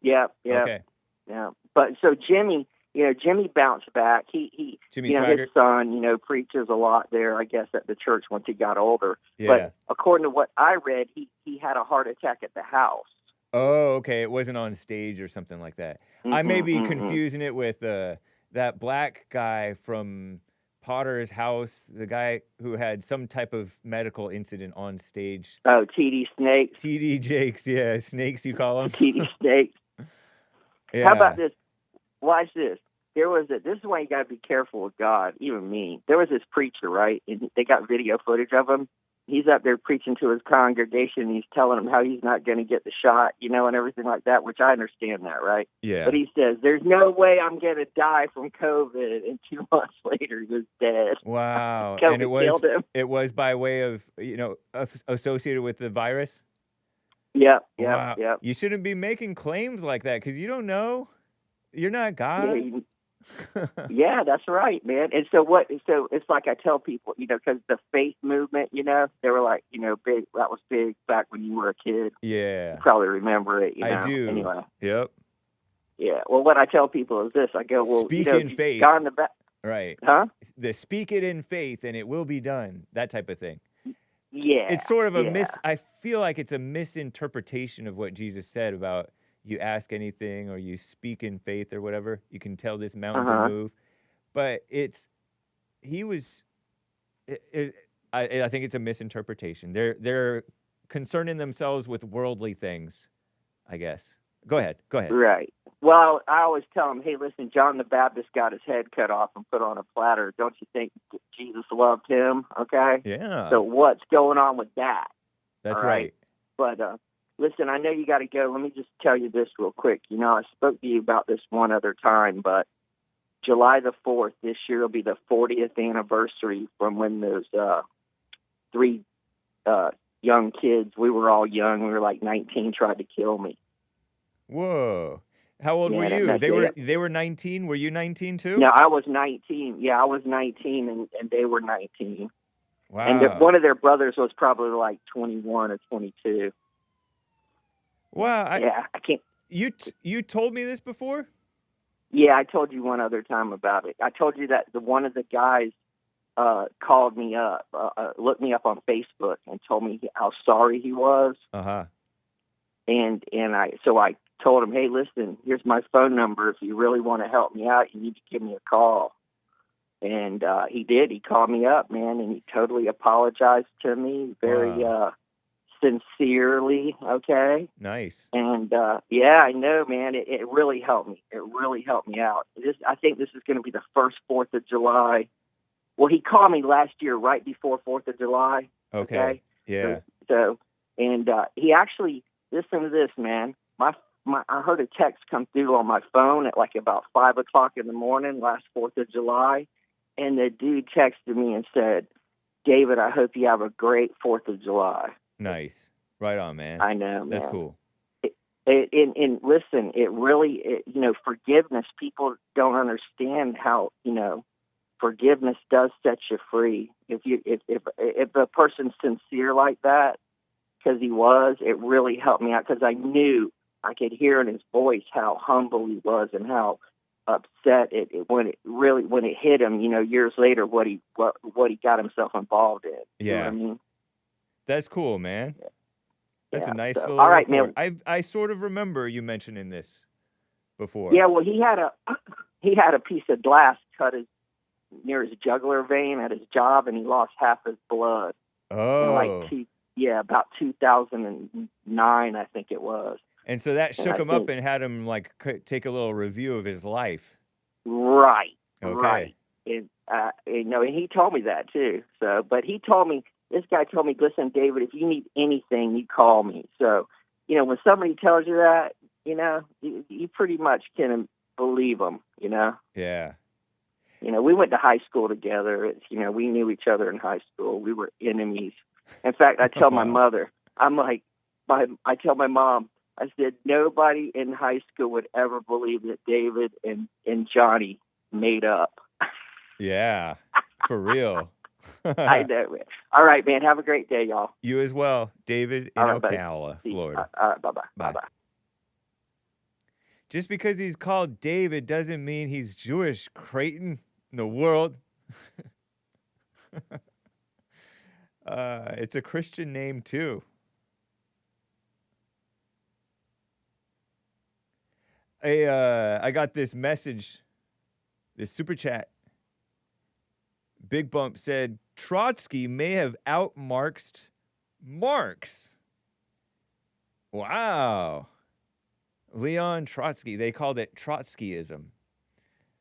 G: Yeah.
A: Okay.
G: Yeah. But so Jimmy, Jimmy bounced back. He
A: Jimmy
G: his
A: Swaggart?
G: son, preaches a lot there, I guess, at the church once he got older.
A: Yeah.
G: But according to what I read, he had a heart attack at the house.
A: Oh, okay. It wasn't on stage or something like that. I may be confusing it with that black guy from Potter's House, the guy who had some type of medical incident on stage.
G: Oh, TD Snakes.
A: TD Jakes, yeah. Snakes, you call them?
G: TD Snakes.
A: Yeah.
G: How about this? Watch this. This is why you got to be careful with God, even me. There was this preacher, right? And they got video footage of him. He's up there preaching to his congregation. And he's telling them how he's not going to get the shot, and everything like that, which I understand that, right?
A: Yeah.
G: But he says, there's no way I'm going to die from COVID. And 2 months later, he was dead.
A: Wow.
G: COVID
A: And
G: killed him.
A: it was by way of, associated with the virus?
G: Yep.
A: Wow. You shouldn't be making claims like that because you don't know. You're not God.
G: Yeah, that's right, man. And so it's like I tell people, because the faith movement, they were like, big. That was big back when you were a kid.
A: Yeah.
G: You probably remember it.
A: I do.
G: Anyway.
A: Yep.
G: Yeah. Well, what I tell people is this: I go, well,
A: speak in faith.
G: God in the back.
A: Right.
G: Huh?
A: Speak it in faith, and it will be done. That type of thing.
G: Yeah.
A: It's sort of I feel like it's a misinterpretation of what Jesus said about you ask anything or you speak in faith or whatever. You can tell this mountain to move. But I think it's a misinterpretation. They're concerning themselves with worldly things, I guess. Go ahead.
G: Right. Well, I always tell them, hey, listen, John the Baptist got his head cut off and put on a platter. Don't you think Jesus loved him? Okay?
A: Yeah.
G: So what's going on with that?
A: That's right.
G: But listen, I know you got to go. Let me just tell you this real quick. I spoke to you about this one other time, but July the 4th this year will be the 40th anniversary from when those 3 young kids, we were all young, we were like 19, tried to kill me.
A: Whoa. How old were you? They were 19. Were you 19 too?
G: No, I was 19. Yeah, I was 19 and they were 19.
A: Wow.
G: And one of their brothers was probably like 21 or 22.
A: Wow.
G: I can't.
A: You told me this before?
G: Yeah, I told you one other time about it. I told you that one of the guys called me up, looked me up on Facebook, and told me how sorry he was.
A: Uh-huh.
G: And I told him, hey, listen, here's my phone number. If you really want to help me out, you need to give me a call. And he did. He called me up, man, and he totally apologized to me very sincerely, okay?
A: Nice.
G: And, I know, man, it really helped me. It really helped me out. I think this is going to be the first 4th of July. Well, he called me last year right before 4th of July.
A: Okay. Yeah.
G: So he actually, listen to this, man. I heard a text come through on my phone at like about 5 o'clock in the morning last 4th of July. And the dude texted me and said, David, I hope you have a great 4th of July.
A: Nice. Right on, man.
G: I know, man.
A: That's cool.
G: And listen, it really, forgiveness, people don't understand how, forgiveness does set you free. If a person's sincere like that, because he was, it really helped me out because I knew, I could hear in his voice how humble he was and how upset when it hit him, years later, what he got himself involved in.
A: Yeah.
G: You know what I mean?
A: That's cool, man. Yeah. That's a nice little
G: all right,
A: report.
G: man.
A: I sort of remember you mentioning this before.
G: Yeah, well, he had a piece of glass cut near his jugular vein at his job, and he lost half his blood.
A: Oh.
G: About 2009, I think it was.
A: And so that shook him up and had him like take a little review of his life.
G: Right.
A: Okay.
G: Right. And he told me that too. So, but this guy told me, listen, David, if you need anything, you call me. So, when somebody tells you that, you pretty much can believe them.
A: Yeah.
G: We went to high school together. We knew each other in high school. We were enemies. In fact, I tell my mother, I tell my mom, I said, nobody in high school would ever believe that David and Johnny made up.
A: Yeah, for real.
G: I know it. All right, man. Have a great day, y'all.
A: You as well, David in
G: All right, buddy.
A: Ocala,
G: See you.
A: Florida.
G: All right, bye-bye.
A: Bye.
G: Bye-bye.
A: Just because he's called David doesn't mean he's Jewish, Creighton, in the world. It's a Christian name, too. I got this message, this super chat. Big Bump said, Trotsky may have out-Marxed Marx. Wow. Leon Trotsky. They called it Trotskyism.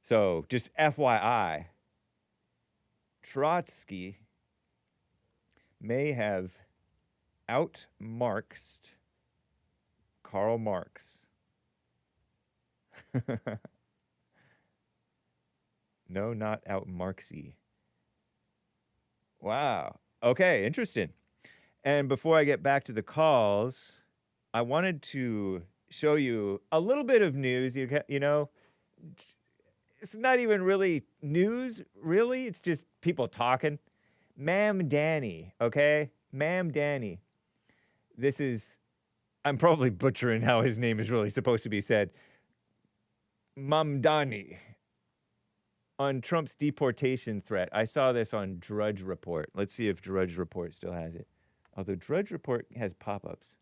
A: So, just FYI, Trotsky may have out-Marxed Karl Marx. No, not out-Marxy. Wow. Okay, interesting. And before I get back to the calls, I wanted to show you a little bit of news. You know, it's not even really news, really. It's just people talking. Mamdani, okay? Mamdani. This is, I'm probably butchering how his name is really supposed to be said. Mamdani. On Trump's deportation threat. I saw this on Drudge Report. Let's see if Drudge Report still has it. Although Drudge Report has pop-ups.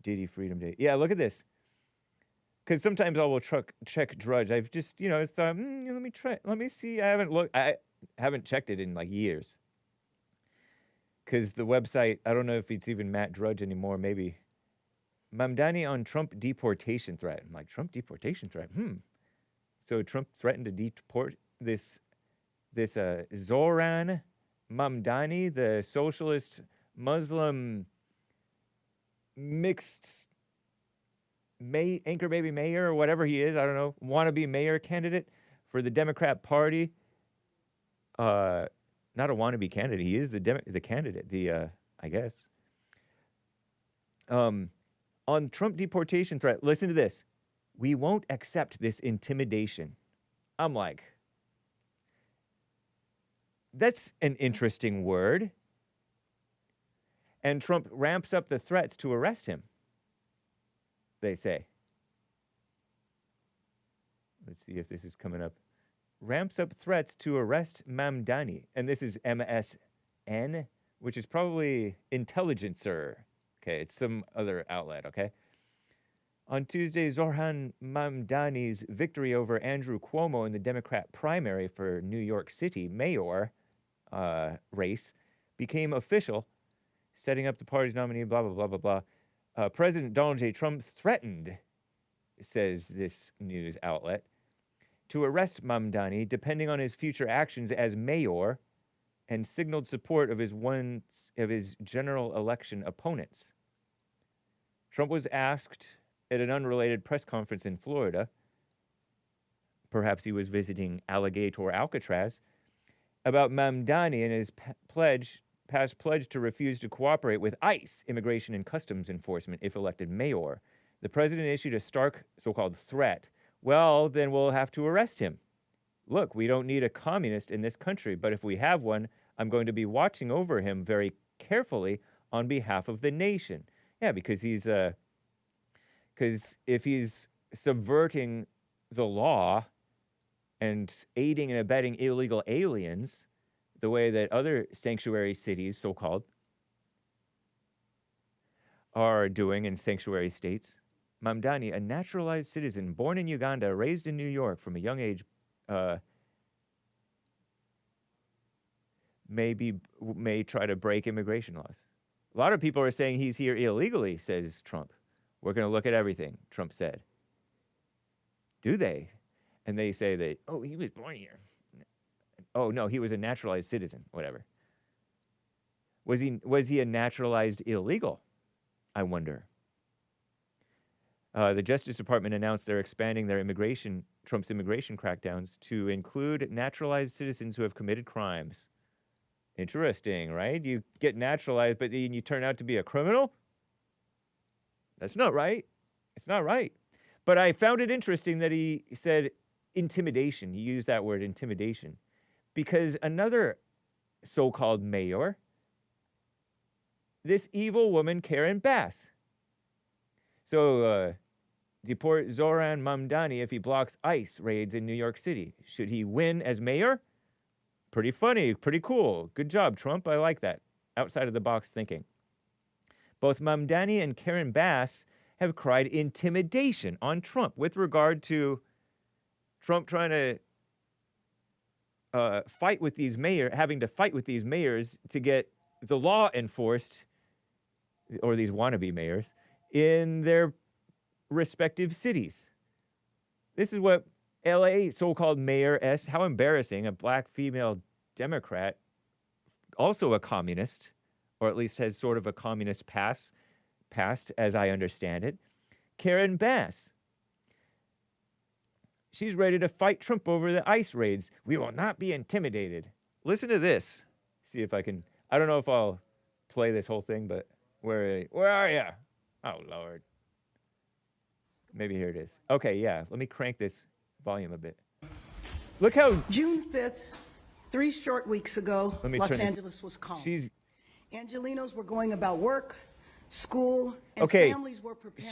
A: Diddy Freedom Day. Yeah, look at this. Because sometimes I will check Drudge. I've just, you know, thought, let me see. I haven't checked it in like years. Because the website, I don't know if it's even Matt Drudge anymore, maybe. Mamdani on Trump deportation threat. I'm like, Trump deportation threat? So Trump threatened to deport this Zohran Mamdani, the socialist Muslim mixed anchor baby mayor or whatever he is, I don't know, wannabe mayor candidate for the Democrat Party. Not a wannabe candidate. He is the candidate, I guess. On Trump deportation threat, listen to this. We won't accept this intimidation. I'm like, that's an interesting word. And Trump ramps up the threats to arrest him, they say. Let's see if this is coming up. Ramps up threats to arrest Mamdani. And this is MSN, which is probably Intelligencer. Okay, it's some other outlet, okay? On Tuesday, Zohran Mamdani's victory over Andrew Cuomo in the Democrat primary for New York City mayor race became official, setting up the party's nominee, blah, blah, blah, blah, blah. President Donald J. Trump threatened, says this news outlet, to arrest Mamdani depending on his future actions as mayor, and signaled support of his general election opponents. Trump was asked at an unrelated press conference in Florida, perhaps he was visiting Alligator Alcatraz, about Mamdani and his past pledge to refuse to cooperate with ICE, Immigration and Customs Enforcement, if elected mayor. The president issued a stark so-called threat. Well, then we'll have to arrest him. Look, we don't need a communist in this country, but if we have one, I'm going to be watching over him very carefully on behalf of the nation. Yeah, because if he's subverting the law and aiding and abetting illegal aliens, the way that other sanctuary cities, so-called, are doing in sanctuary states, Mamdani, a naturalized citizen born in Uganda, raised in New York from a young age, may try to break immigration laws. A lot of people are saying he's here illegally, says Trump. We're going to look at everything, Trump said. Do they? And they say that, oh, he was born here. Oh, no, he was a naturalized citizen, whatever. Was he a naturalized illegal? I wonder. The Justice Department announced they're expanding their Trump's immigration crackdowns to include naturalized citizens who have committed crimes. Interesting, right? You get naturalized, but then you turn out to be a criminal? That's not right. It's not right. But I found it interesting that he said intimidation. He used that word, intimidation. Because another so-called mayor, this evil woman, Karen Bass. So, deport Zohran Mamdani if he blocks ICE raids in New York City. Should he win as mayor? Pretty funny, pretty cool. Good job, Trump. I like that. Outside of the box thinking. Both Mamdani and Karen Bass have cried intimidation on Trump with regard to Trump trying to fight with these having to fight with these mayors to get the law enforced, or these wannabe mayors, in their respective cities. This is what LA so-called mayor S. How embarrassing, a black female Democrat, also a communist, or at least has sort of a communist past, as I understand it. Karen Bass. She's ready to fight Trump over the ICE raids. We will not be intimidated. Listen to this. See if I can. I don't know if I'll play this whole thing, but where are you? Oh, Lord. Maybe here it is. Okay, yeah. Let me crank this volume a bit. Look how...
H: June 5th, 3 short weeks ago, Los Angeles was calm. Angelinos were going about work, school, and families were preparing.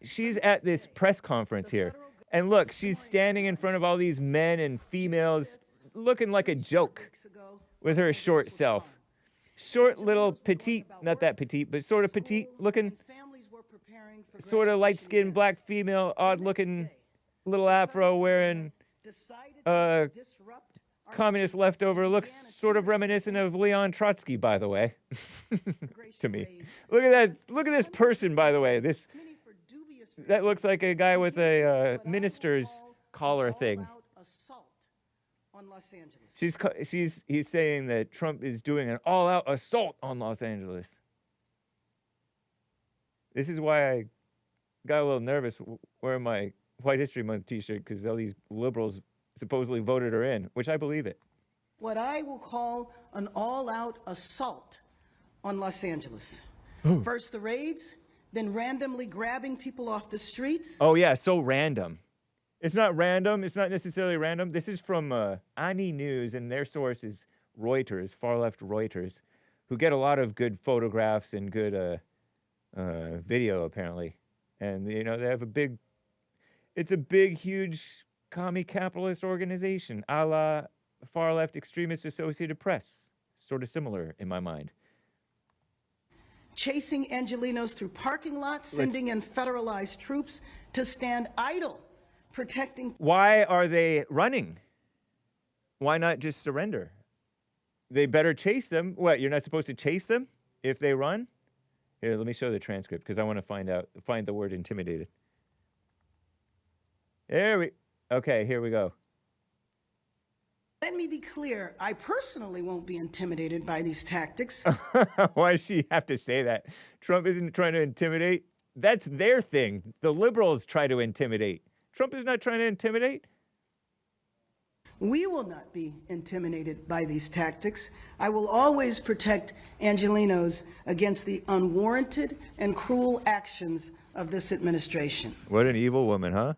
A: She's at this press conference here. And look, she's standing in front of all these men and females looking like a joke with her short self. Short little petite, not that petite, but sort of petite looking, sort of light-skinned black female, odd-looking little afro wearing communist leftover, looks sort of reminiscent of Leon Trotsky, by the way, to me. Look at that. Look at this person, by the way. That looks like a guy with a minister's collar thing. He's saying that Trump is doing an all-out assault on Los Angeles. This is why I got a little nervous wearing my White History Month T-shirt, because all these liberals supposedly voted her in, which I believe it.
H: What I will call an all-out assault on Los Angeles. First the raids, then randomly grabbing people off the streets.
A: Oh yeah, so random. It's not random. It's not necessarily random. This is from Ani News, and their source is Reuters, far-left Reuters, who get a lot of good photographs and good video, apparently. And, you know, they have it's a big, huge commie capitalist organization, a la far-left extremist Associated Press. Sort of similar in my mind.
H: Chasing Angelinos through parking lots, sending in federalized troops to stand idle, protecting...
A: Why are they running? Why not just surrender? They better chase them. What, you're not supposed to chase them if they run? Here, let me show the transcript, because I want to find the word intimidated. Okay, here we go.
H: Let me be clear, I personally won't be intimidated by these tactics.
A: Why does she have to say that? Trump isn't trying to intimidate. That's their thing. The liberals try to intimidate. Trump is not trying to intimidate.
H: We will not be intimidated by these tactics. I will always protect Angelinos against the unwarranted and cruel actions of this administration.
A: What an evil woman, huh?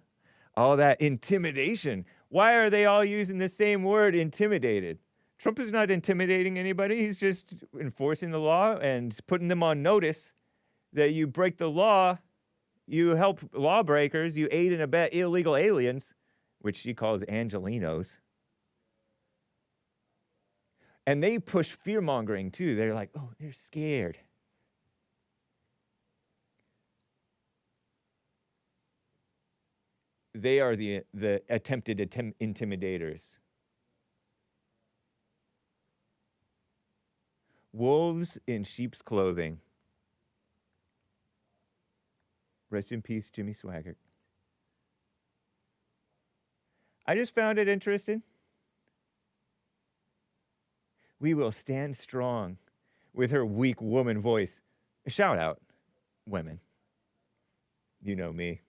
A: All that intimidation. Why are they all using the same word, intimidated? Trump is not intimidating anybody. He's just enforcing the law and putting them on notice that you break the law, you help lawbreakers, you aid and abet illegal aliens, which she calls Angelinos. And they push fear-mongering, too. They're like, oh, they're scared. They are the attempted intimidators. Wolves in sheep's clothing. Rest in peace, Jimmy Swaggart. I just found it interesting. We will stand strong with her weak woman voice. Shout out, women. You know me.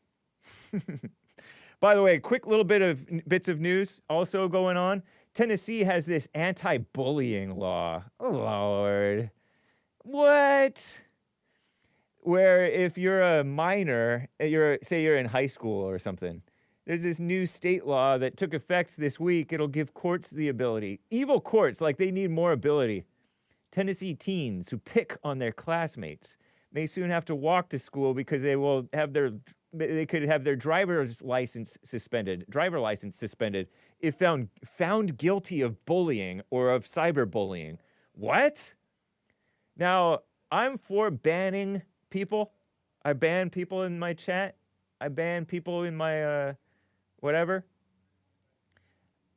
A: By the way, quick little bits of news also going on. Tennessee has this anti-bullying law. Oh, Lord. What? Where if you're a minor, say you're in high school or something, There's this new state law that took effect this week. It'll give courts the ability, evil courts, like they need more ability. Tennessee teens who pick on their classmates may soon have to walk to school because they could have their driver license suspended if found guilty of bullying or of cyberbullying. What? Now, I'm for banning people. I ban people in my chat. I ban people in my whatever.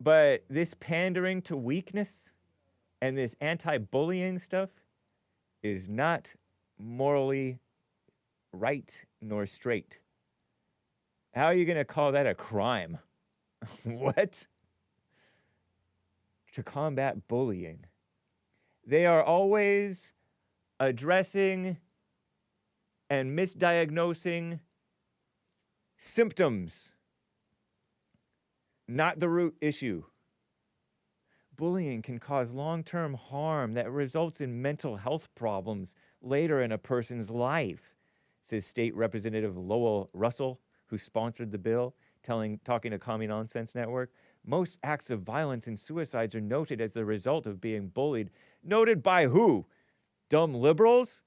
A: But this pandering to weakness and this anti-bullying stuff is not morally right nor straight. How are you going to call that a crime? What? To combat bullying. They are always addressing and misdiagnosing symptoms, not the root issue. Bullying can cause long-term harm that results in mental health problems later in a person's life, says State Representative Lowell Russell, who sponsored the bill, talking to Commie Nonsense Network. Most acts of violence and suicides are noted as the result of being bullied. Noted by who? Dumb liberals?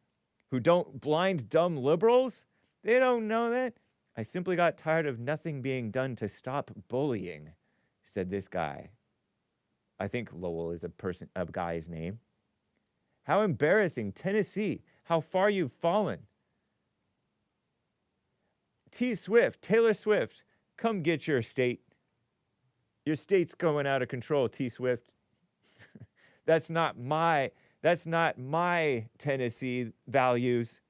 A: Blind dumb liberals? They don't know that. I simply got tired of nothing being done to stop bullying, said this guy. I think Lowell is a guy's name. How embarrassing. Tennessee, how far you've fallen. Taylor Swift, come get your state. Your state's going out of control, T Swift. That's not my Tennessee values.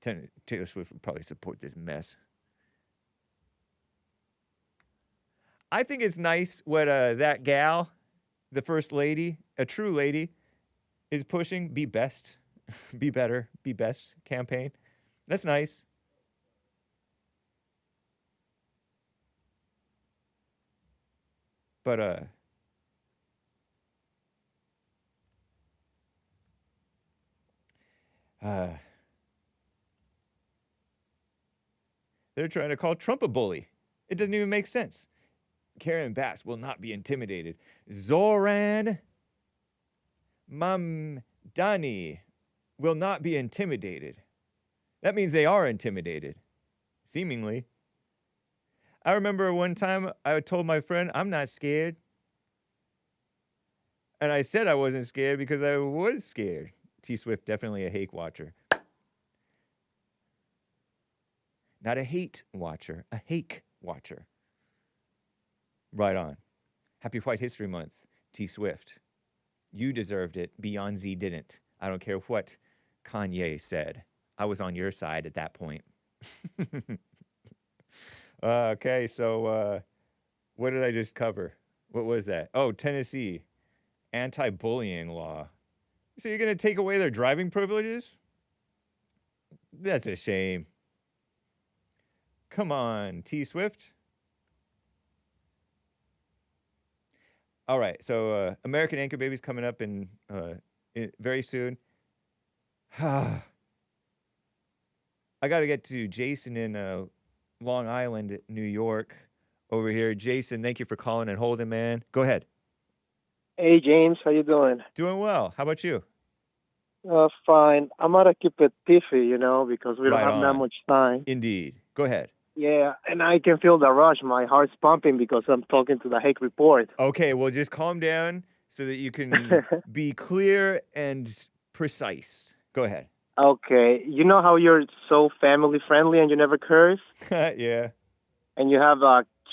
A: Taylor Swift would probably support this mess. I think it's nice what that gal, the first lady, a true lady, is pushing. Be best, be better, be best campaign. That's nice. But they're trying to call Trump a bully. It doesn't even make sense. Karen Bass will not be intimidated. Zohran Mamdani will not be intimidated. That means they are intimidated, seemingly. I remember one time I told my friend, I'm not scared. And I said I wasn't scared because I was scared. T Swift, definitely a Hake watcher. Not a hate watcher, a Hake watcher. Right on. Happy White History Month, T Swift. You deserved it. Beyond Z didn't. I don't care what Kanye said. I was on your side at that point. Okay, so what did I just cover? What was that? Oh, Tennessee. Anti-bullying law. So you're going to take away their driving privileges? That's a shame. Come on, T Swift. All right, so American Anchor Baby's coming up in very soon. I got to get to Jason in Long Island, New York, over here. Jason, thank you for calling and holding, man. Go ahead.
I: Hey, James, how you doing?
A: Doing well. How about you?
I: Fine. I'm gonna keep it piffy, because we don't have that much time.
A: Indeed. Go ahead.
I: Yeah, and I can feel the rush. My heart's pumping because I'm talking to the Hake Report.
A: Okay, well, just calm down so that you can be clear and precise. Go ahead.
I: Okay. You know how you're so family-friendly and you never curse?
A: Yeah.
I: And you have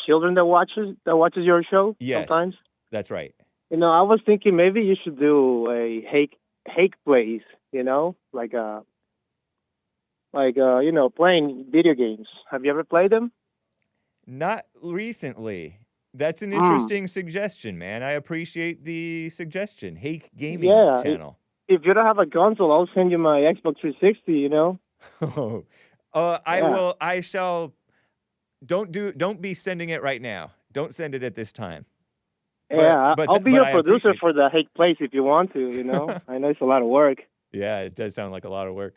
I: children that watches your show sometimes?
A: That's right.
I: I was thinking maybe you should do a Hake plays, playing video games. Have you ever played them?
A: Not recently. That's an interesting suggestion, man. I appreciate the suggestion. Hake Gaming Channel.
I: If you don't have a console, I'll send you my Xbox 360,
A: I will. I shall. Don't be sending it right now. Don't send it at this time.
I: I'll be your producer for the Hake Place if you want to, I know it's a lot of work.
A: Yeah, it does sound like a lot of work.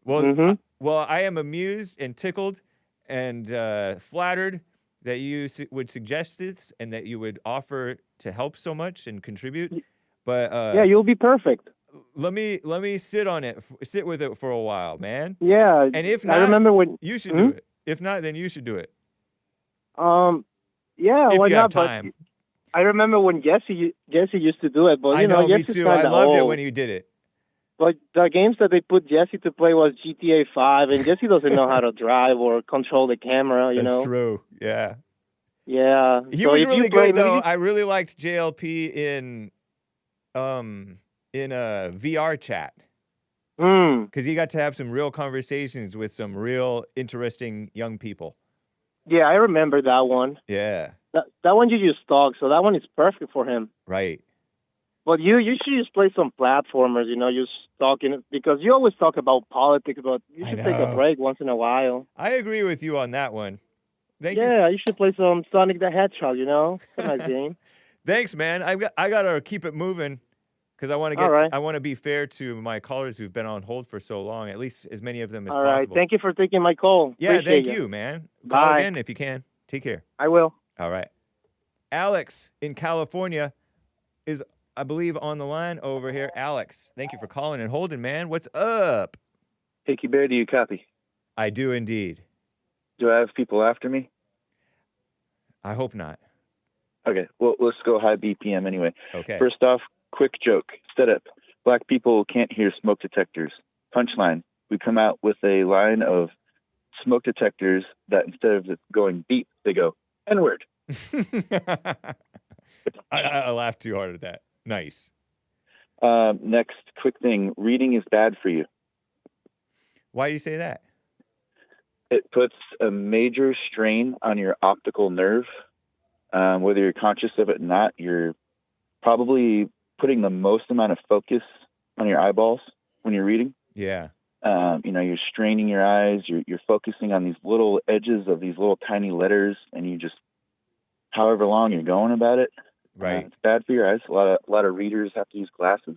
A: Well, well, I am amused and tickled and flattered that you would suggest this and that you would offer to help so much and contribute. But
I: yeah, you'll be perfect.
A: Let me sit on it, sit with it for a while, man.
I: Yeah,
A: and if not,
I: I remember when
A: you should do it. If not, then you should do it.
I: Yeah,
A: if
I: why
A: you
I: not?
A: have time.
I: But I remember when Jesse used to do it, but
A: I know, me
I: Jesse's
A: too. I loved
I: old.
A: it when you did it.
I: But the games that they put Jesse to play was GTA 5, and Jesse doesn't know how to drive or control the camera. You know.
A: That's true. Yeah.
I: Yeah.
A: He
I: so
A: was
I: if
A: really
I: you play,
A: good though.
I: maybe...
A: I really liked JLP in a VR chat. Because he got to have some real conversations with some real interesting young people.
I: Yeah, I remember that one.
A: Yeah.
I: That one you just talk, so that one is perfect for him.
A: Right.
I: But you should just play some platformers, just talking, because you always talk about politics, but you should take a break once in a while.
A: I agree with you on that one. Thank you.
I: Yeah, you should play some Sonic the Hedgehog, It's a nice game.
A: Thanks, man. I got to keep it moving because I want to I want to be fair to my callers who've been on hold for so long, at least as many of them as possible.
I: All right. Thank you for taking my call.
A: Yeah,
I: Appreciate
A: thank you, man.
I: Bye.
A: Call again if you can. Take care.
I: I will.
A: All right. Alex in California is, I believe, on the line over here. Alex, thank you for calling and holding, man. What's up?
J: Hickey Bear, do you copy?
A: I do indeed.
J: Do I have people after me?
A: I hope not.
J: Okay, well, let's go high BPM anyway.
A: Okay.
J: First off, quick joke. Setup. Black people can't hear smoke detectors. Punchline. We come out with a line of smoke detectors that instead of going beep, they go N-word.
A: I laughed too hard at that. Nice.
J: Next, quick thing. Reading is bad for you.
A: Why do you say that?
J: It puts a major strain on your optical nerve. Whether you're conscious of it or not, you're probably putting the most amount of focus on your eyeballs when you're reading.
A: Yeah.
J: You're straining your eyes. You're focusing on these little edges of these little tiny letters, and you just, however long you're going about it.
A: Right.
J: It's bad for your eyes. A lot of readers have to use glasses.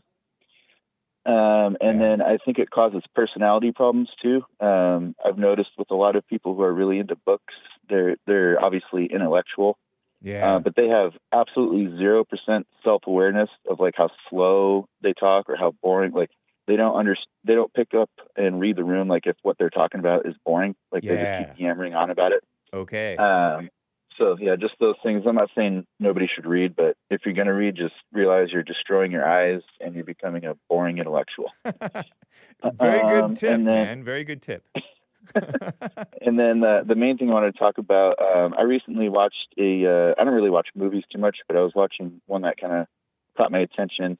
J: And then I think it causes personality problems too. I've noticed with a lot of people who are really into books, they're obviously intellectual.
A: Yeah.
J: But they have absolutely 0% self-awareness of like how slow they talk or how boring. Like they don't pick up and read the room. Like if what they're talking about is boring, like they just keep yammering on about it.
A: Okay.
J: So yeah, just those things. I'm not saying nobody should read, but if you're going to read, just realize you're destroying your eyes and you're becoming a boring intellectual.
A: Very good tip, man. Very good tip.
J: And then the main thing I wanted to talk about, I recently watched I don't really watch movies too much, but I was watching one that kind of caught my attention.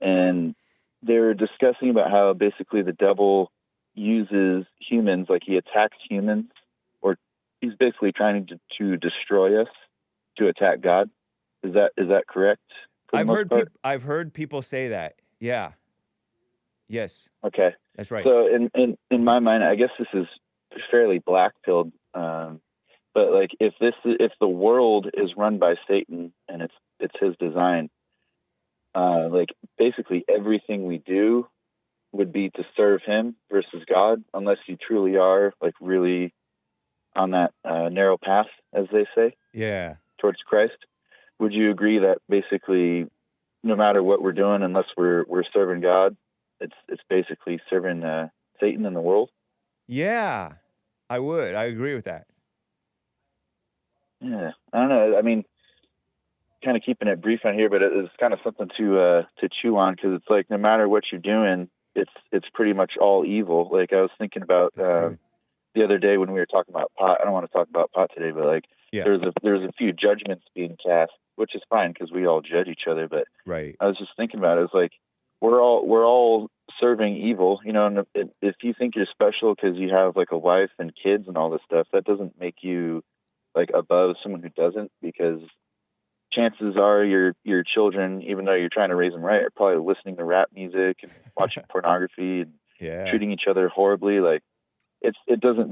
J: And they were discussing about how basically the devil uses humans, like he attacks humans, or he's basically trying to destroy us to attack God. Is that correct?
A: I've heard people say that. Yeah. Yes.
J: Okay.
A: That's right.
J: So in my mind, I guess this is fairly black-pilled. But like if the world is run by Satan and it's his design, like basically everything we do would be to serve him versus God, unless you truly are like really on that narrow path, as they say.
A: Yeah.
J: Towards Christ. Would you agree that basically no matter what we're doing, unless we're serving God, it's basically serving Satan in the world?
A: Yeah, I would. I agree with that.
J: Yeah, I don't know. I mean, kind of keeping it brief on here, but it's kind of something to chew on, because it's like no matter what you're doing, it's pretty much all evil. Like I was thinking about the other day when we were talking about pot. I don't want to talk about pot today, but like there's a few judgments being cast, which is fine because we all judge each other. But
A: right.
J: I was just thinking about it. It's like we're all serving evil, and if you think you're special because you have like a wife and kids and all this stuff, that doesn't make you like above someone who doesn't, because chances are your children, even though you're trying to raise them right, are probably listening to rap music and watching pornography and treating each other horribly. Like it doesn't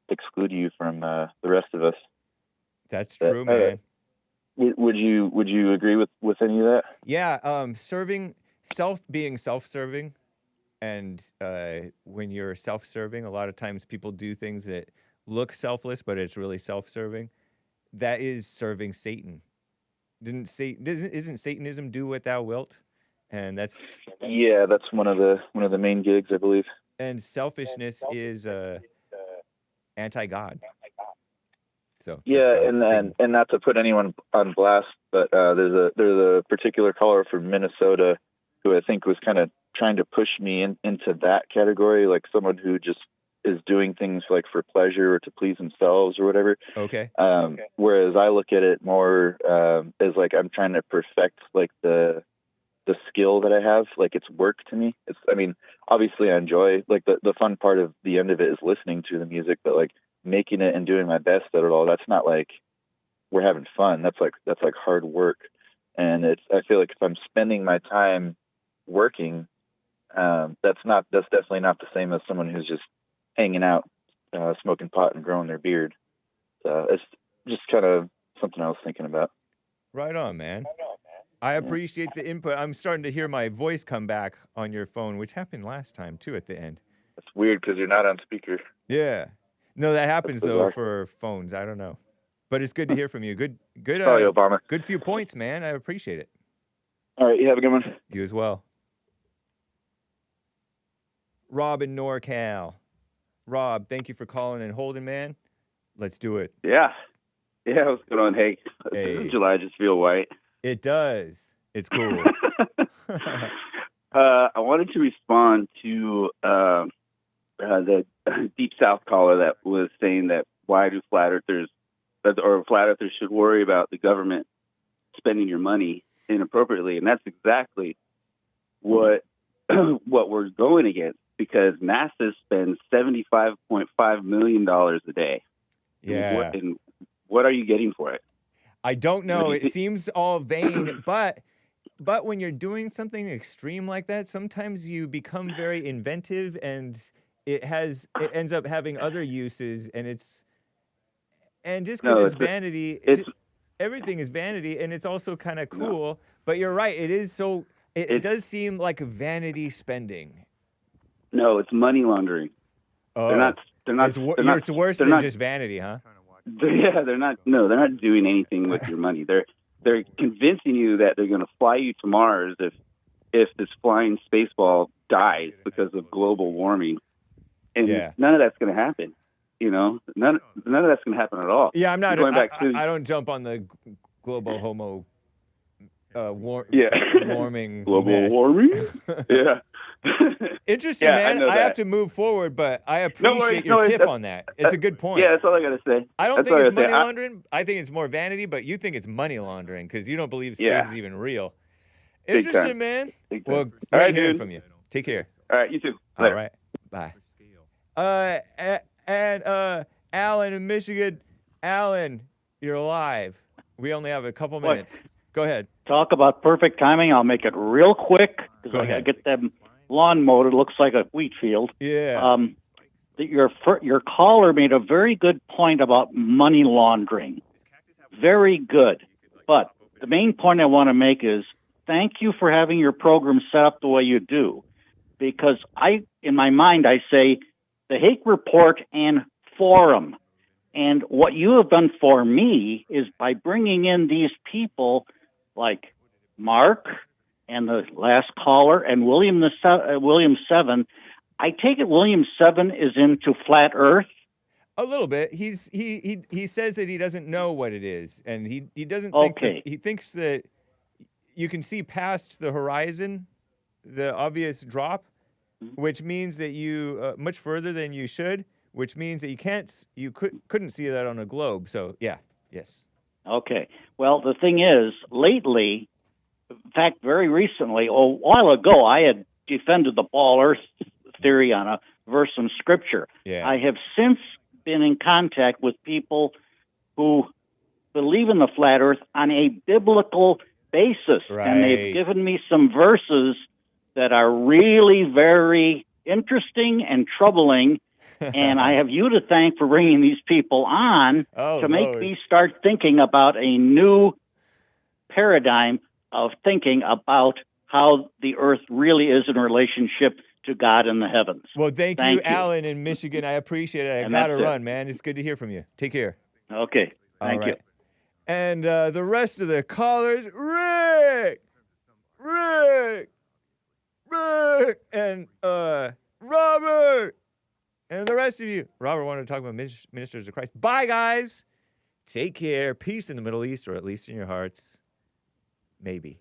J: exclude you from the rest of us.
A: That's true, man.
J: Would you agree with any of that?
A: Yeah, being self-serving And when you're self-serving, a lot of times people do things that look selfless, but it's really self-serving. That is serving Satan. Isn't Satanism do what thou wilt? And that's
J: that's one of the main gigs, I believe.
A: And selfishness is anti-God. So
J: and not to put anyone on blast, but there's a particular caller from Minnesota who I think was kind of trying to push me into that category, like someone who just is doing things like for pleasure or to please themselves or whatever.
A: Okay.
J: Whereas I look at it more as like I'm trying to perfect like the skill that I have. Like it's work to me. Obviously I enjoy like the fun part of the end of it is listening to the music, but like making it and doing my best at it all, that's not like we're having fun. That's like hard work. And I feel like if I'm spending my time working, that's definitely not the same as someone who's just hanging out, smoking pot and growing their beard. So it's just kind of something I was thinking about.
A: Right on, man. I appreciate the input. I'm starting to hear my voice come back on your phone, which happened last time too at the end.
J: It's weird because you're not on speaker.
A: Yeah. No, that happens though for phones. I don't know. But it's good to hear from you. Good
J: Sorry, Obama.
A: Good few points, man. I appreciate it.
J: All right, you have a good one.
A: You as well. Rob in NorCal. Rob, thank you for calling and holding, man. Let's do it.
K: Yeah. What's going on, Hake?
A: Hey.
K: July just feel white.
A: It does. It's cool.
K: I wanted to respond to the Deep South caller that was saying that why do flat earthers should worry about the government spending your money inappropriately, and that's exactly what we're going against, because NASA spends $75.5 million a day.
A: Yeah.
K: And what are you getting for it?
A: I don't know. It seems all vain, but when you're doing something extreme like that, sometimes you become very inventive, and it ends up having other uses, and just because it's vanity, everything is vanity, and it's also kind of cool. No. But you're right. It is so. It does seem like vanity spending.
K: No, it's money laundering.
A: Oh,
K: they're not.
A: It's worse than just vanity, huh?
K: Yeah, they're not. No, they're not doing anything with your money. They're convincing you that they're going to fly you to Mars if this flying space ball dies because of global warming, and none of that's going to happen. You know, none of that's going to happen at all.
A: Yeah, I'm not. I don't jump on the global warming.
K: Global warming. Yeah.
A: Interesting, man. I have to move forward, but I appreciate your tip on that. It's a good point.
K: Yeah, that's all I got to say.
A: I don't think it's money laundering. I think it's more vanity, but you think it's money laundering because you don't believe space is even real. Interesting, man. Well, great hearing from you. Take care.
K: All right, you too.
A: All right. Bye. And Alan in Michigan. Alan, you're alive. We only have a couple minutes. Go ahead.
L: Talk about perfect timing. I'll make it real quick because I got to get them lawn mowed. It looks like a wheat field.
A: Yeah.
L: Your caller made a very good point about money laundering. Very good. But the main point I want to make is thank you for having your program set up the way you do. Because in my mind, I say the Hake Report and Forum. And what you have done for me is by bringing in these people like Mark and the last caller and William 7. I take it William 7 is into flat Earth.
A: A little bit. He says that he doesn't know what it is, and he doesn't think that, he thinks that you can see past the horizon, the obvious drop, which means that you much further than you should, which means that you couldn't see that on a globe. So yes.
L: Okay. Well, the thing is, lately, in fact, very recently, a while ago, I had defended the ball Earth theory on a verse from Scripture.
A: Yeah.
L: I have since been in contact with people who believe in the flat Earth on a biblical basis, and they've given me some verses that are really very interesting and troubling. And I have you to thank for bringing these people on to make me start thinking about a new paradigm of thinking about how the Earth really is in relationship to God in the heavens.
A: Well, thank you, Alan in Michigan. I appreciate it. I
L: And
A: got to
L: that's it.
A: run, man. It's good to hear from you. Take care.
L: Okay. Thank
A: All
L: you.
A: right. And the rest of the callers, Rick, and Robert, and the rest of you. Robert wanted to talk about ministers of Christ. Bye, guys. Take care. Peace in the Middle East, or at least in your hearts. Maybe.